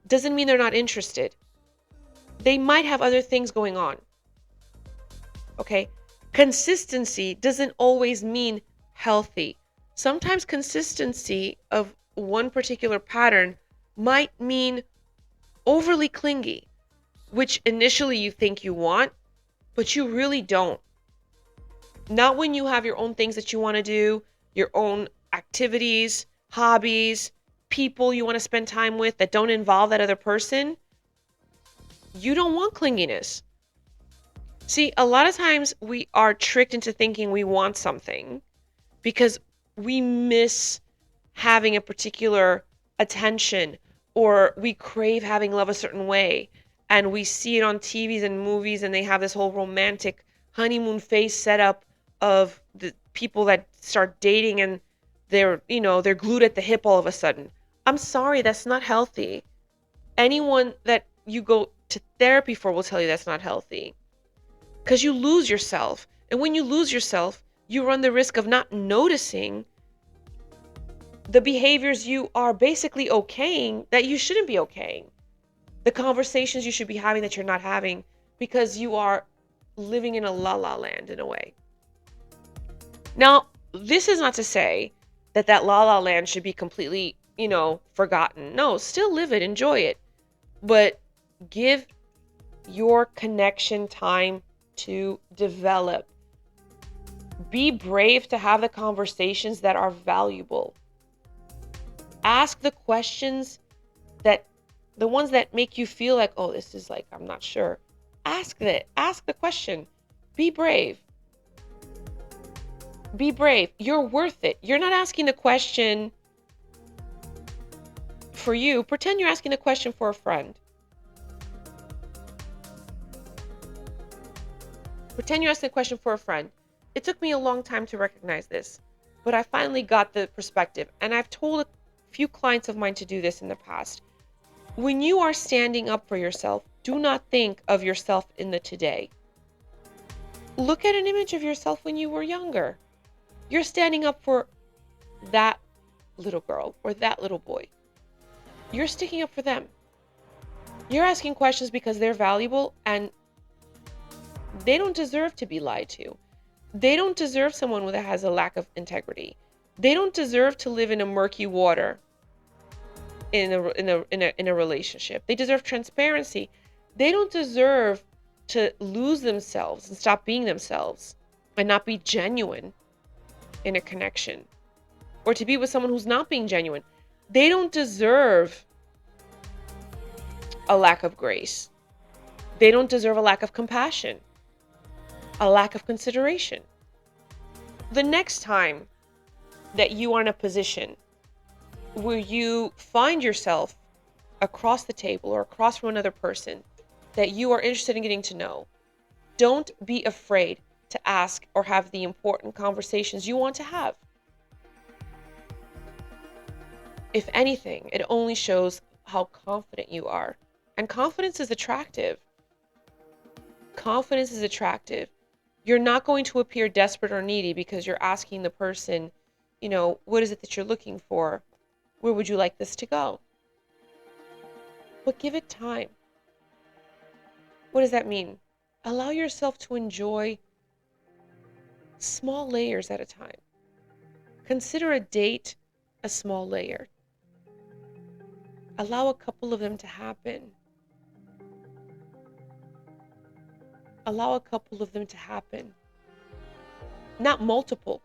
doesn't mean they're not interested. They might have other things going on. Okay? Consistency doesn't always mean healthy. Sometimes consistency of one particular pattern might mean overly clingy, which initially you think you want, but you really don't. Not when you have your own things that you want to do, your own activities, hobbies, people you want to spend time with that don't involve that other person. You don't want clinginess. See, a lot of times we are tricked into thinking we want something because we miss having a particular attention or we crave having love a certain way. And we see it on TVs and movies and they have this whole romantic honeymoon phase set up of the people that start dating and they're glued at the hip all of a sudden. I'm sorry, that's not healthy. Anyone that you go to therapy for will tell you that's not healthy. Because you lose yourself. And when you lose yourself, you run the risk of not noticing the behaviors you are basically okaying that you shouldn't be okaying. The conversations you should be having that you're not having because you are living in a la-la land in a way. Now, this is not to say that la-la land should be completely, forgotten. No, still live it, enjoy it. But give your connection time to develop. Be brave to have the conversations that are valuable. Ask the questions the ones that make you feel like, oh, this is like, I'm not sure. Ask the question. Be brave. Be brave. You're worth it. You're not asking the question for you. Pretend you're asking the question for a friend. Pretend you're asking a question for a friend. It took me a long time to recognize this, but I finally got the perspective. And I've told a few clients of mine to do this in the past. When you are standing up for yourself, do not think of yourself in the today. Look at an image of yourself when you were younger. You're standing up for that little girl or that little boy. You're sticking up for them. You're asking questions because they're valuable and they don't deserve to be lied to. They don't deserve someone that has a lack of integrity. They don't deserve to live in a murky water in a relationship. They deserve transparency. They don't deserve to lose themselves and stop being themselves and not be genuine in a connection, or to be with someone who's not being genuine. They don't deserve a lack of grace. They don't deserve a lack of compassion, a lack of consideration. The next time that you are in a position where you find yourself across the table or across from another person that you are interested in getting to know, don't be afraid to ask or have the important conversations you want to have. If anything, it only shows how confident you are. And confidence is attractive. Confidence is attractive. You're not going to appear desperate or needy because you're asking the person, what is it that you're looking for? Where would you like this to go? But give it time. What does that mean? Allow yourself to enjoy small layers at a time. Consider a date a small layer. Allow a couple of them to happen. Allow a couple of them to happen. Not multiple.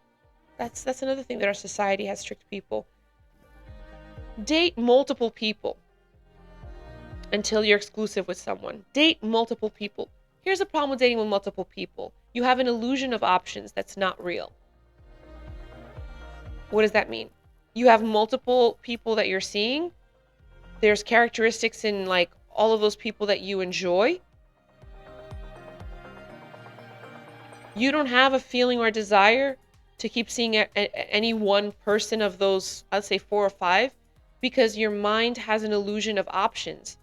That's another thing that our society has strict people. Date multiple people until you're exclusive with someone. Date multiple people. Here's the problem with dating with multiple people. You have an illusion of options that's not real. What does that mean? You have multiple people that you're seeing. There's characteristics in like all of those people that you enjoy. You don't have a feeling or desire to keep seeing any one person of those, I'd say 4 or 5, because your mind has an illusion of options.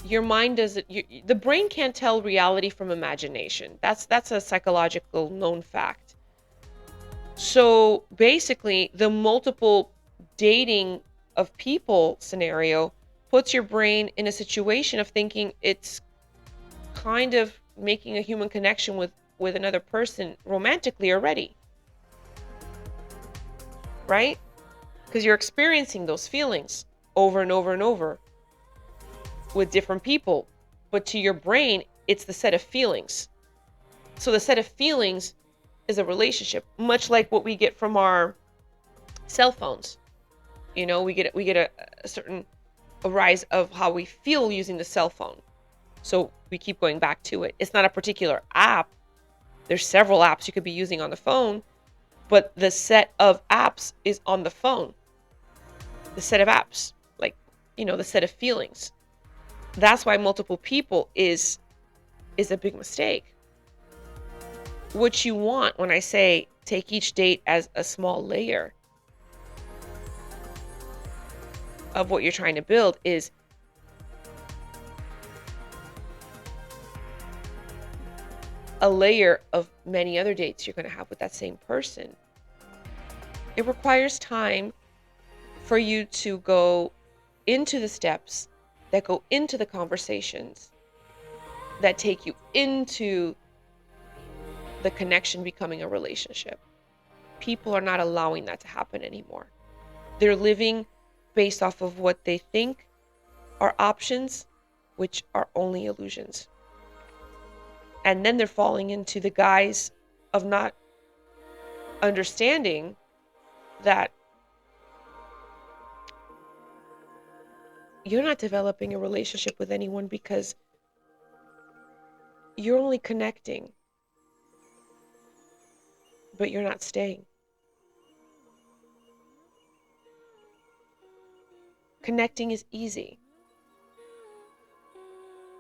Your mind doesn't, the brain can't tell reality from imagination. That's a psychological known fact. So basically, the multiple dating of people scenario puts your brain in a situation of thinking it's kind of making a human connection with another person romantically already. Right? Because you're experiencing those feelings over and over and over with different people. But to your brain, it's the set of feelings. So the set of feelings is a relationship, much like what we get from our cell phones. We get a certain rise of how we feel using the cell phone. So we keep going back to it. It's not a particular app. There's several apps you could be using on the phone, but the set of apps is on the phone. The set of apps, like, the set of feelings. That's why multiple people is a big mistake. What you want when I say take each date as a small layer of what you're trying to build is a layer of many other dates you're going to have with that same person. It requires time for you to go into the steps that go into the conversations that take you into the connection becoming a relationship. People are not allowing that to happen anymore. They're living based off of what they think are options, which are only illusions. And then they're falling into the guise of not understanding that you're not developing a relationship with anyone because you're only connecting, but you're not staying. Connecting is easy.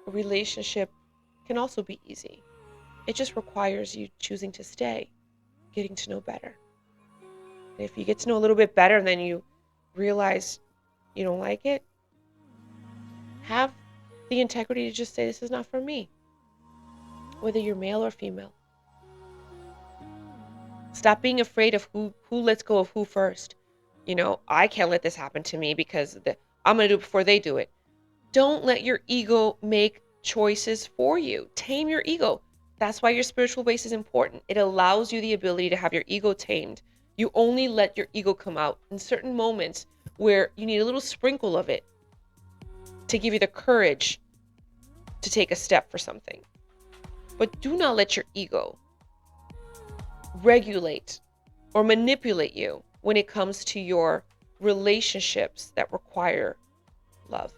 A relationship can also be easy. It just requires you choosing to stay. getting to know better. And if you get to know a little bit better and then you realize you don't like it, have the integrity to just say, this is not for me, whether you're male or female. Stop being afraid of who lets go of who first. I can't let this happen to me because I'm going to do it before they do it. Don't let your ego make choices for you. Tame your ego. That's why your spiritual base is important. It allows you the ability to have your ego tamed. You only let your ego come out in certain moments where you need a little sprinkle of it to give you the courage to take a step for something. But do not let your ego regulate or manipulate you when it comes to your relationships that require love.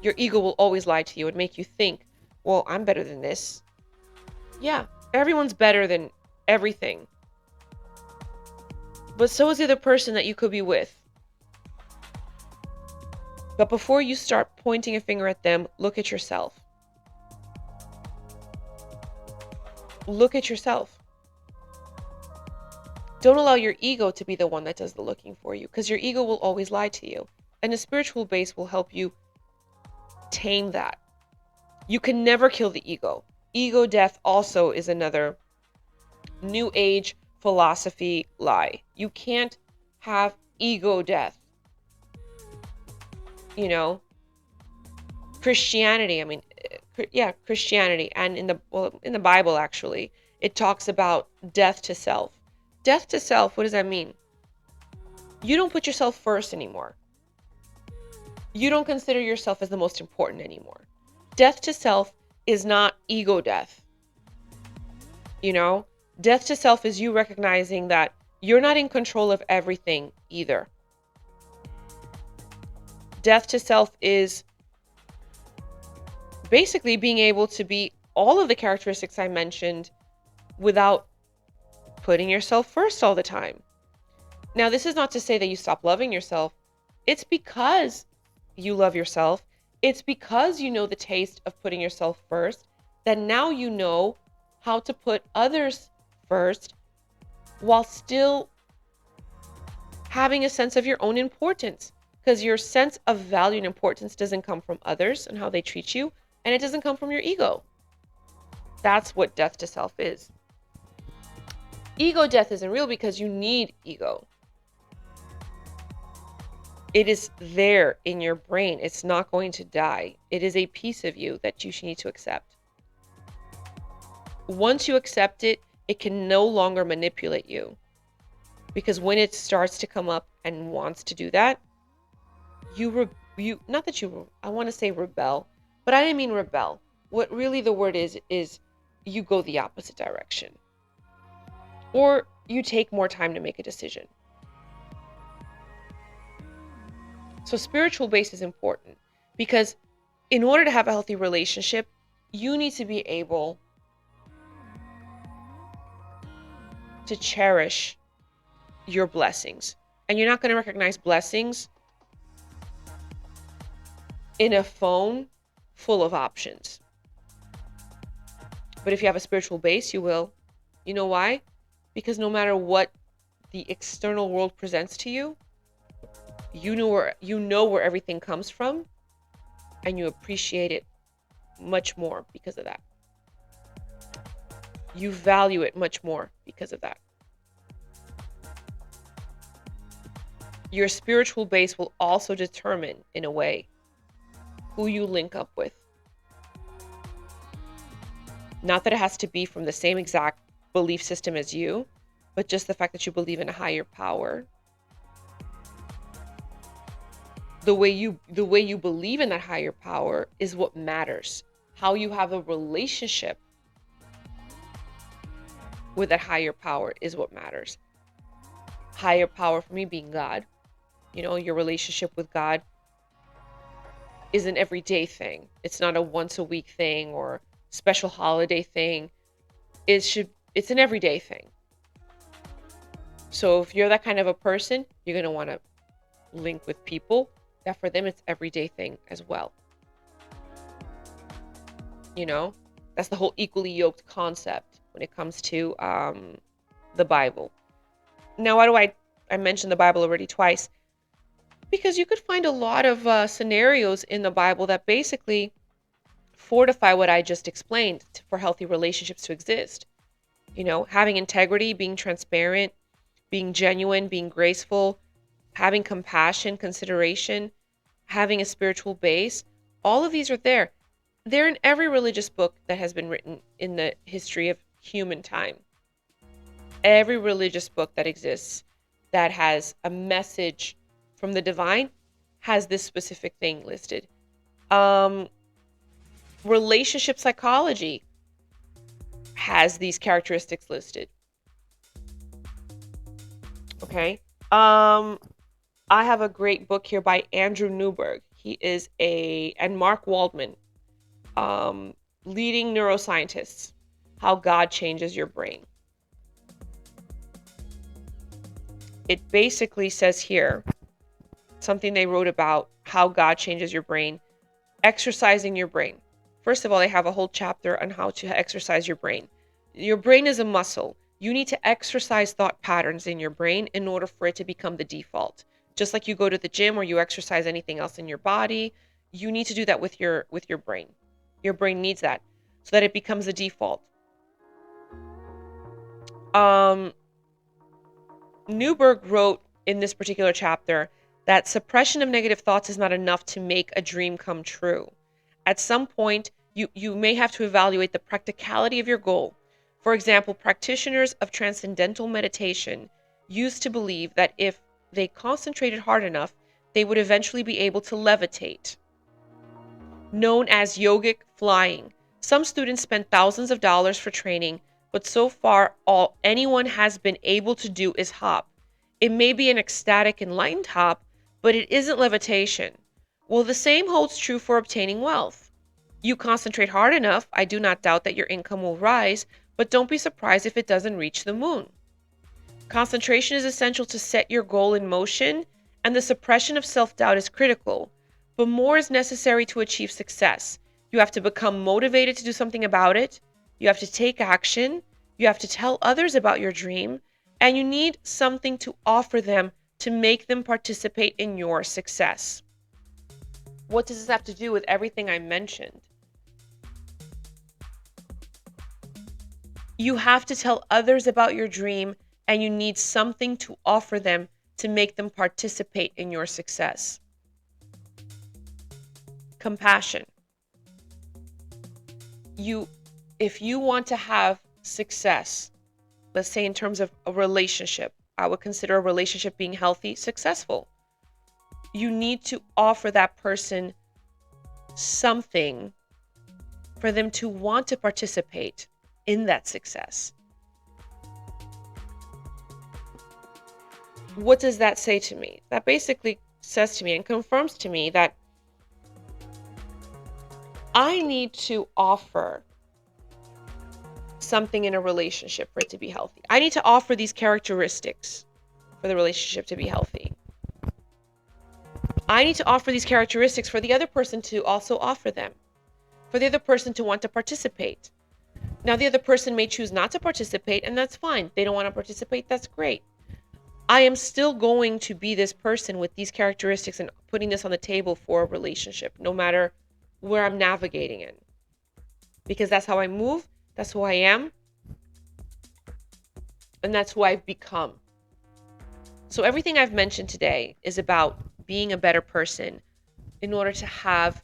Your ego will always lie to you and make you think, well, I'm better than this. Yeah, everyone's better than everything. But so is the other person that you could be with. But before you start pointing a finger at them, look at yourself. Look at yourself. Don't allow your ego to be the one that does the looking for you, because your ego will always lie to you. And the spiritual base will help you tame that. You can never kill the ego. Ego death also is another new age philosophy lie. You can't have ego death. Christianity, Christianity, and in the Bible actually, it talks about death to self. Death to self, what does that mean? You don't put yourself first anymore. You don't consider yourself as the most important anymore. Death to self is not ego death. Death to self is you recognizing that you're not in control of everything either. Death to self is basically being able to be all of the characteristics I mentioned without putting yourself first all the time. Now, this is not to say that you stop loving yourself. It's because you love yourself. It's because you know the taste of putting yourself first that now you know how to put others first while still having a sense of your own importance. Because your sense of value and importance doesn't come from others and how they treat you, and it doesn't come from your ego. That's what death to self is. Ego death isn't real because you need ego. It is there in your brain. It's not going to die. It is a piece of you that you need to accept. Once you accept it, it can no longer manipulate you. Because when it starts to come up and wants to do that, I want to say rebel, but I didn't mean rebel. What really the word is you go the opposite direction. Or you take more time to make a decision. So spiritual base is important because in order to have a healthy relationship, you need to be able to cherish your blessings. And you're not going to recognize blessings in a phone full of options. But if you have a spiritual base, you will. You know why? Because no matter what the external world presents to you, you know where everything comes from, and you appreciate it much more because of that. You value it much more because of that. Your spiritual base will also determine, in a way, who you link up with. Not that it has to be from the same exact belief system as you, but just the fact that you believe in a higher power. The way you believe in that higher power is what matters. How you have a relationship with that higher power is what matters. Higher power for me being God. Your relationship with God is an everyday thing. It's not a once a week thing or special holiday thing. It's an everyday thing. So if you're that kind of a person, you're going to want to link with people that for them it's everyday thing as well. That's the whole equally yoked concept when it comes to the Bible. Now, why do I mentioned the Bible already twice? Because you could find a lot of scenarios in the Bible that basically fortify what I just explained for healthy relationships to exist. Having integrity, being transparent, being genuine, being graceful, having compassion, consideration, having a spiritual base. All of these are there. They're in every religious book that has been written in the history of human time. Every religious book that exists that has a message from the divine has this specific thing listed. Relationship psychology has these characteristics listed. Okay. I have a great book here by Andrew Newberg. He is and Mark Waldman, leading neuroscientists, How God Changes Your Brain. It basically says here, something they wrote about how God changes your brain, exercising your brain. First of all, they have a whole chapter on how to exercise your brain. Your brain is a muscle. You need to exercise thought patterns in your brain in order for it to become the default. Just like you go to the gym or you exercise anything else in your body, you need to do that with your brain. Your brain needs that so that it becomes the default. Newberg wrote in this particular chapter that suppression of negative thoughts is not enough to make a dream come true. At some point, you may have to evaluate the practicality of your goal. For example, practitioners of transcendental meditation used to believe that if they concentrated hard enough, they would eventually be able to levitate, known as yogic flying. Some students spend thousands of dollars for training, but so far all anyone has been able to do is hop. It may be an ecstatic, enlightened hop, but it isn't levitation. Well, the same holds true for obtaining wealth. You concentrate hard enough, I do not doubt that your income will rise, but don't be surprised if it doesn't reach the moon. Concentration is essential to set your goal in motion, and the suppression of self-doubt is critical, but more is necessary to achieve success. You have to become motivated to do something about it. You have to take action. You have to tell others about your dream, and you need something to offer them to make them participate in your success. What does this have to do with everything I mentioned? You have to tell others about your dream, and you need something to offer them to make them participate in your success. Compassion. If you want to have success, let's say in terms of a relationship, I would consider a relationship being healthy, successful. You need to offer that person something for them to want to participate in that success. What does that say to me? That basically says to me and confirms to me that I need to offer something in a relationship for it to be healthy. I need to offer these characteristics for the relationship to be healthy. I need to offer these characteristics for the other person to also offer them, for the other person to want to participate. Now, the other person may choose not to participate, and that's fine. They don't want to participate, that's great. I am still going to be this person with these characteristics and putting this on the table for a relationship, no matter where I'm navigating in. Because that's how I move, that's who I am, and that's who I've become. So everything I've mentioned today is about being a better person in order to have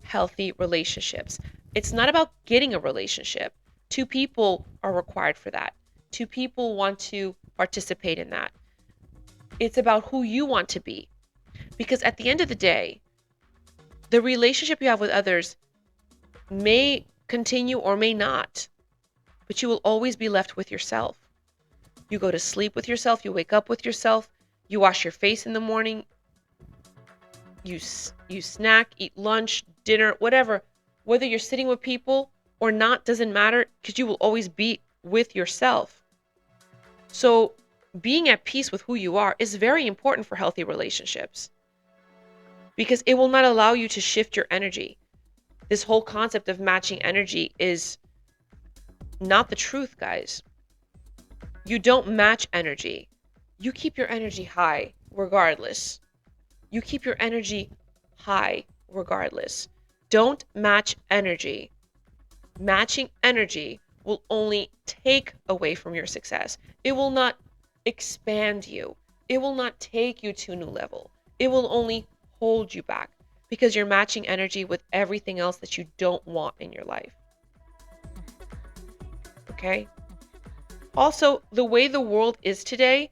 healthy relationships. It's not about getting a relationship. Two people are required for that. Two people want to participate in that. It's about who you want to be. Because at the end of the day, the relationship you have with others may continue or may not, but you will always be left with yourself. You go to sleep with yourself, you wake up with yourself, you wash your face in the morning, you snack, eat lunch, dinner, whatever. Whether you're sitting with people or not doesn't matter, because you will always be with yourself. So being at peace with who you are is very important for healthy relationships, because it will not allow you to shift your energy. This whole concept of matching energy is not the truth, guys. You don't match energy. You keep your energy high regardless. You keep your energy high regardless. Don't match energy. Matching energy will only take away from your success. It will not expand you. It will not take you to a new level. It will only hold you back because you're matching energy with everything else that you don't want in your life. Okay? Also, the way the world is today,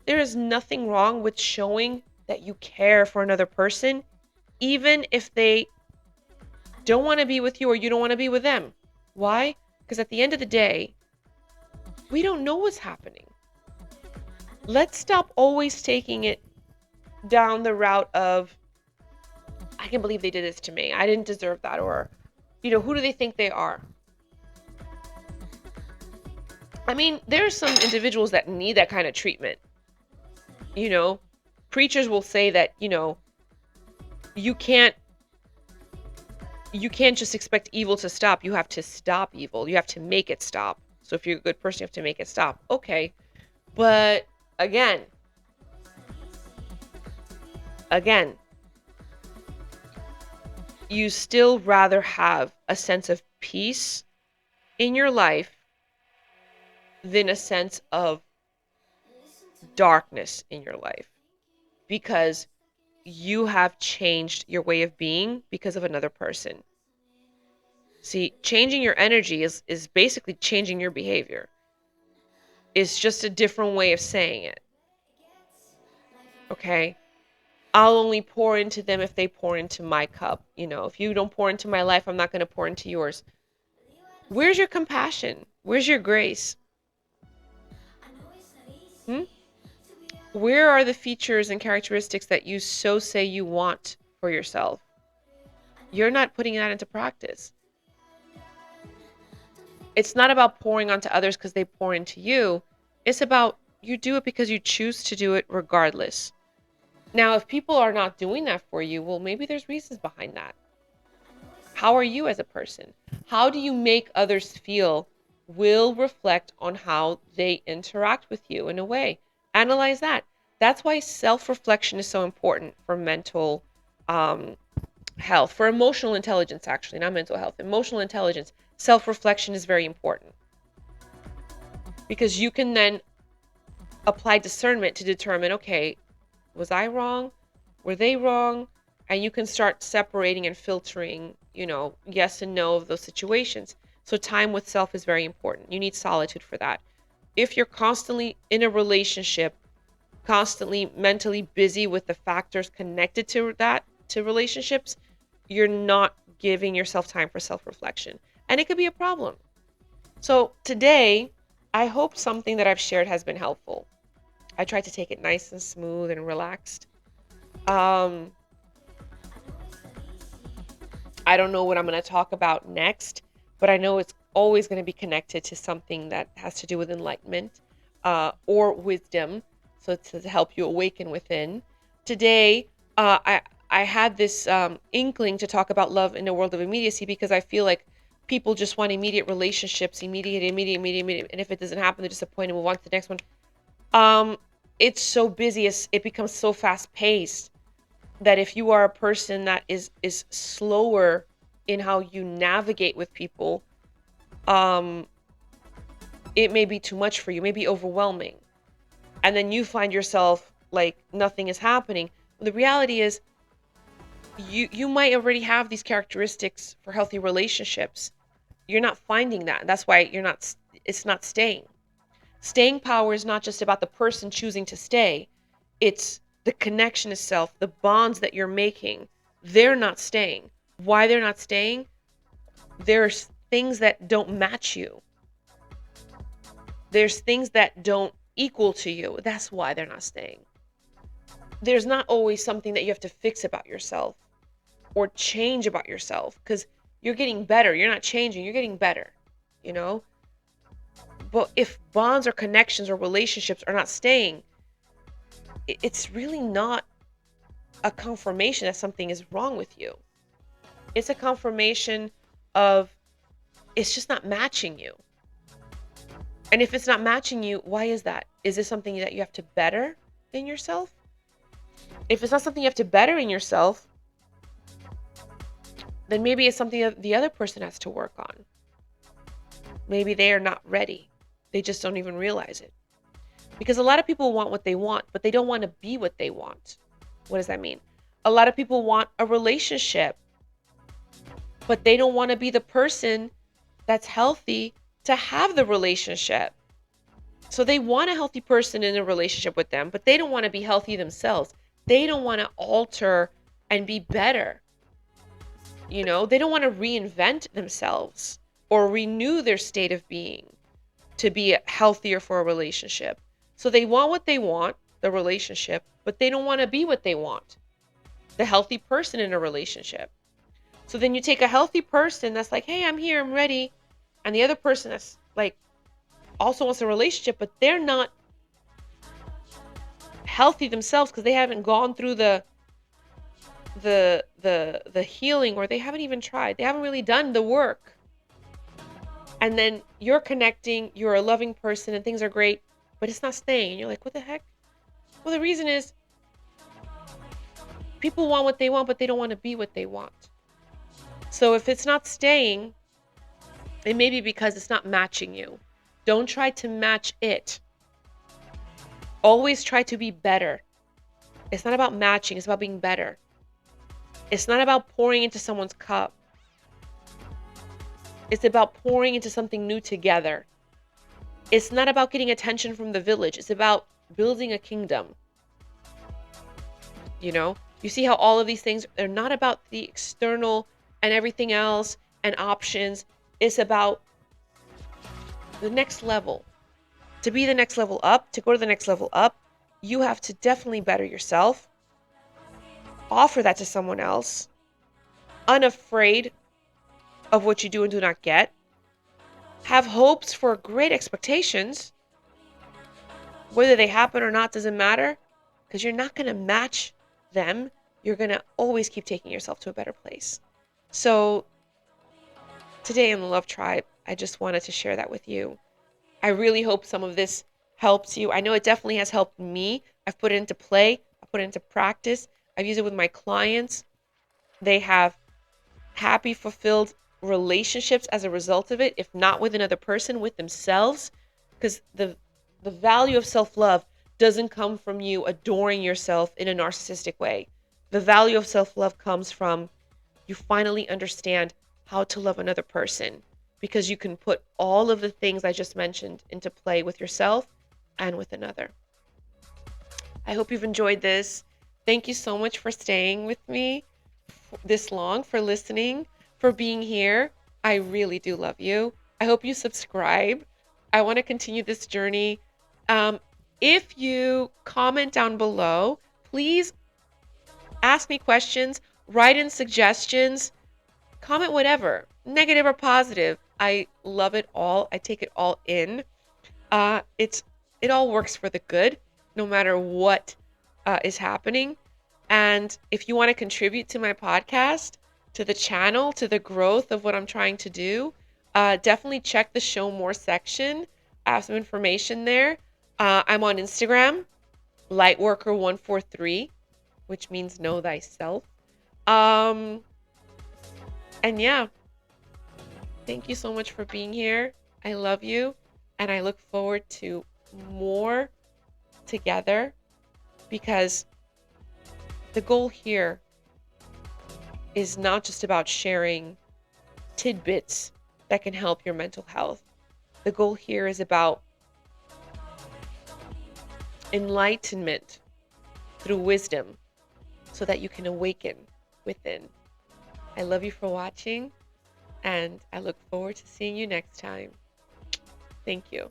there is nothing wrong with showing that you care for another person, even if they don't want to be with you or you don't want to be with them. Why? Because at the end of the day, we don't know what's happening. Let's stop always taking it down the route of, I can't believe they did this to me. I didn't deserve that. Or, who do they think they are? I mean, there's some individuals that need that kind of treatment. Preachers will say that, you can't just expect evil to stop. You have to stop evil. You have to make it stop. So if you're a good person, you have to make it stop. Okay. But again, you still rather have a sense of peace in your life than a sense of darkness in your life, because you have changed your way of being because of another person. See, changing your energy is basically changing your behavior. It's just a different way of saying it. Okay? I'll only pour into them if they pour into my cup. If you don't pour into my life, I'm not going to pour into yours. Where's your compassion? Where's your grace? Where are the features and characteristics that you so say you want for yourself? You're not putting that into practice. It's not about pouring onto others because they pour into you. It's about you do it because you choose to do it regardless. Now, if people are not doing that for you, well, maybe there's reasons behind that. How are you as a person? How do you make others feel will reflect on how they interact with you in a way. Analyze that. That's why self-reflection is so important for mental health, for emotional intelligence, actually, not mental health. Emotional intelligence, self-reflection is very important because you can then apply discernment to determine, okay, was I wrong? Were they wrong? And you can start separating and filtering, yes and no of those situations. So time with self is very important. You need solitude for that. If you're constantly in a relationship, constantly mentally busy with the factors connected to that, to relationships, you're not giving yourself time for self-reflection. And it could be a problem. So today, I hope something that I've shared has been helpful. I tried to take it nice and smooth and relaxed. I don't know what I'm going to talk about next, but I know it's always going to be connected to something that has to do with enlightenment or wisdom, so to help you awaken within. Today, I had this inkling to talk about love in a world of immediacy because I feel like people just want immediate relationships, immediate, and if it doesn't happen, they're disappointed and move on to the next one. It's so busy, it becomes so fast-paced that if you are a person that is slower in how you navigate with people, it may be too much for you, it may be overwhelming. And then you find yourself like nothing is happening. The reality is you might already have these characteristics for healthy relationships. You're not finding that. That's why it's not staying. Staying power is not just about the person choosing to stay. It's the connection itself, the bonds that you're making. They're not staying. Why they're not staying? There's things that don't match you. There's things that don't equal to you. That's why they're not staying. There's not always something that you have to fix about yourself or change about yourself because you're getting better. You're not changing. You're getting better, But if bonds or connections or relationships are not staying, it's really not a confirmation that something is wrong with you. It's a confirmation of it's just not matching you. And if it's not matching you, why is that? Is this something that you have to better in yourself? If it's not something you have to better in yourself, then maybe it's something that the other person has to work on. Maybe they are not ready. They just don't even realize it. Because a lot of people want what they want, but they don't want to be what they want. What does that mean? A lot of people want a relationship, but they don't want to be the person that's healthy to have the relationship. So they want a healthy person in a relationship with them, but they don't want to be healthy themselves. They don't want to alter and be better. They don't want to reinvent themselves or renew their state of being to be healthier for a relationship. So they want what they want, the relationship, but they don't want to be what they want, the healthy person in a relationship. So then you take a healthy person that's like, hey, I'm here, I'm ready. And the other person that's like also wants a relationship, but they're not healthy themselves because they haven't gone through the healing, or they haven't even tried. They haven't really done the work. And then you're connecting, you're a loving person and things are great, but it's not staying. And you're like, what the heck? Well, the reason is people want what they want, but they don't want to be what they want. So if it's not staying, it may be because it's not matching you. Don't try to match it. Always try to be better. It's not about matching, it's about being better. It's not about pouring into someone's cup. It's about pouring into something new together. It's not about getting attention from the village. It's about building a kingdom. You see how all of these things are not about the external and everything else and options. It's about the next level. To be the next level up, to go to the next level up, you have to definitely better yourself. Offer that to someone else. Unafraid of what you do and do not get. Have hopes for great expectations. Whether they happen or not doesn't matter, because you're not going to match them. You're going to always keep taking yourself to a better place. So today in the Love Tribe, I just wanted to share that with you. I really hope some of this helps you. I know it definitely has helped me. I've put it into play. I put it into practice. I've used it with my clients. They have happy, fulfilled relationships as a result of it, if not with another person, with themselves. Because the value of self-love doesn't come from you adoring yourself in a narcissistic way. The value of self-love comes from you finally understand how to love another person, because you can put all of the things I just mentioned into play with yourself and with another. I hope you've enjoyed this. Thank you so much for staying with me this long, for listening, for being here. I really do love you. I hope you subscribe. I want to continue this journey. If you comment down below, please ask me questions, write in suggestions, comment whatever, negative or positive. I love it all. I take it all in. It all works for the good, no matter what is happening. And if you want to contribute to my podcast, to the channel, to the growth of what I'm trying to do, definitely check the show more section. I have some information there. I'm on Instagram, lightworker143, which means know thyself. And yeah, thank you so much for being here. I love you, and I look forward to more together, because the goal here is not just about sharing tidbits that can help your mental health. The goal here is about enlightenment through wisdom, so that you can awaken within. I love you for watching, and I look forward to seeing you next time. Thank you.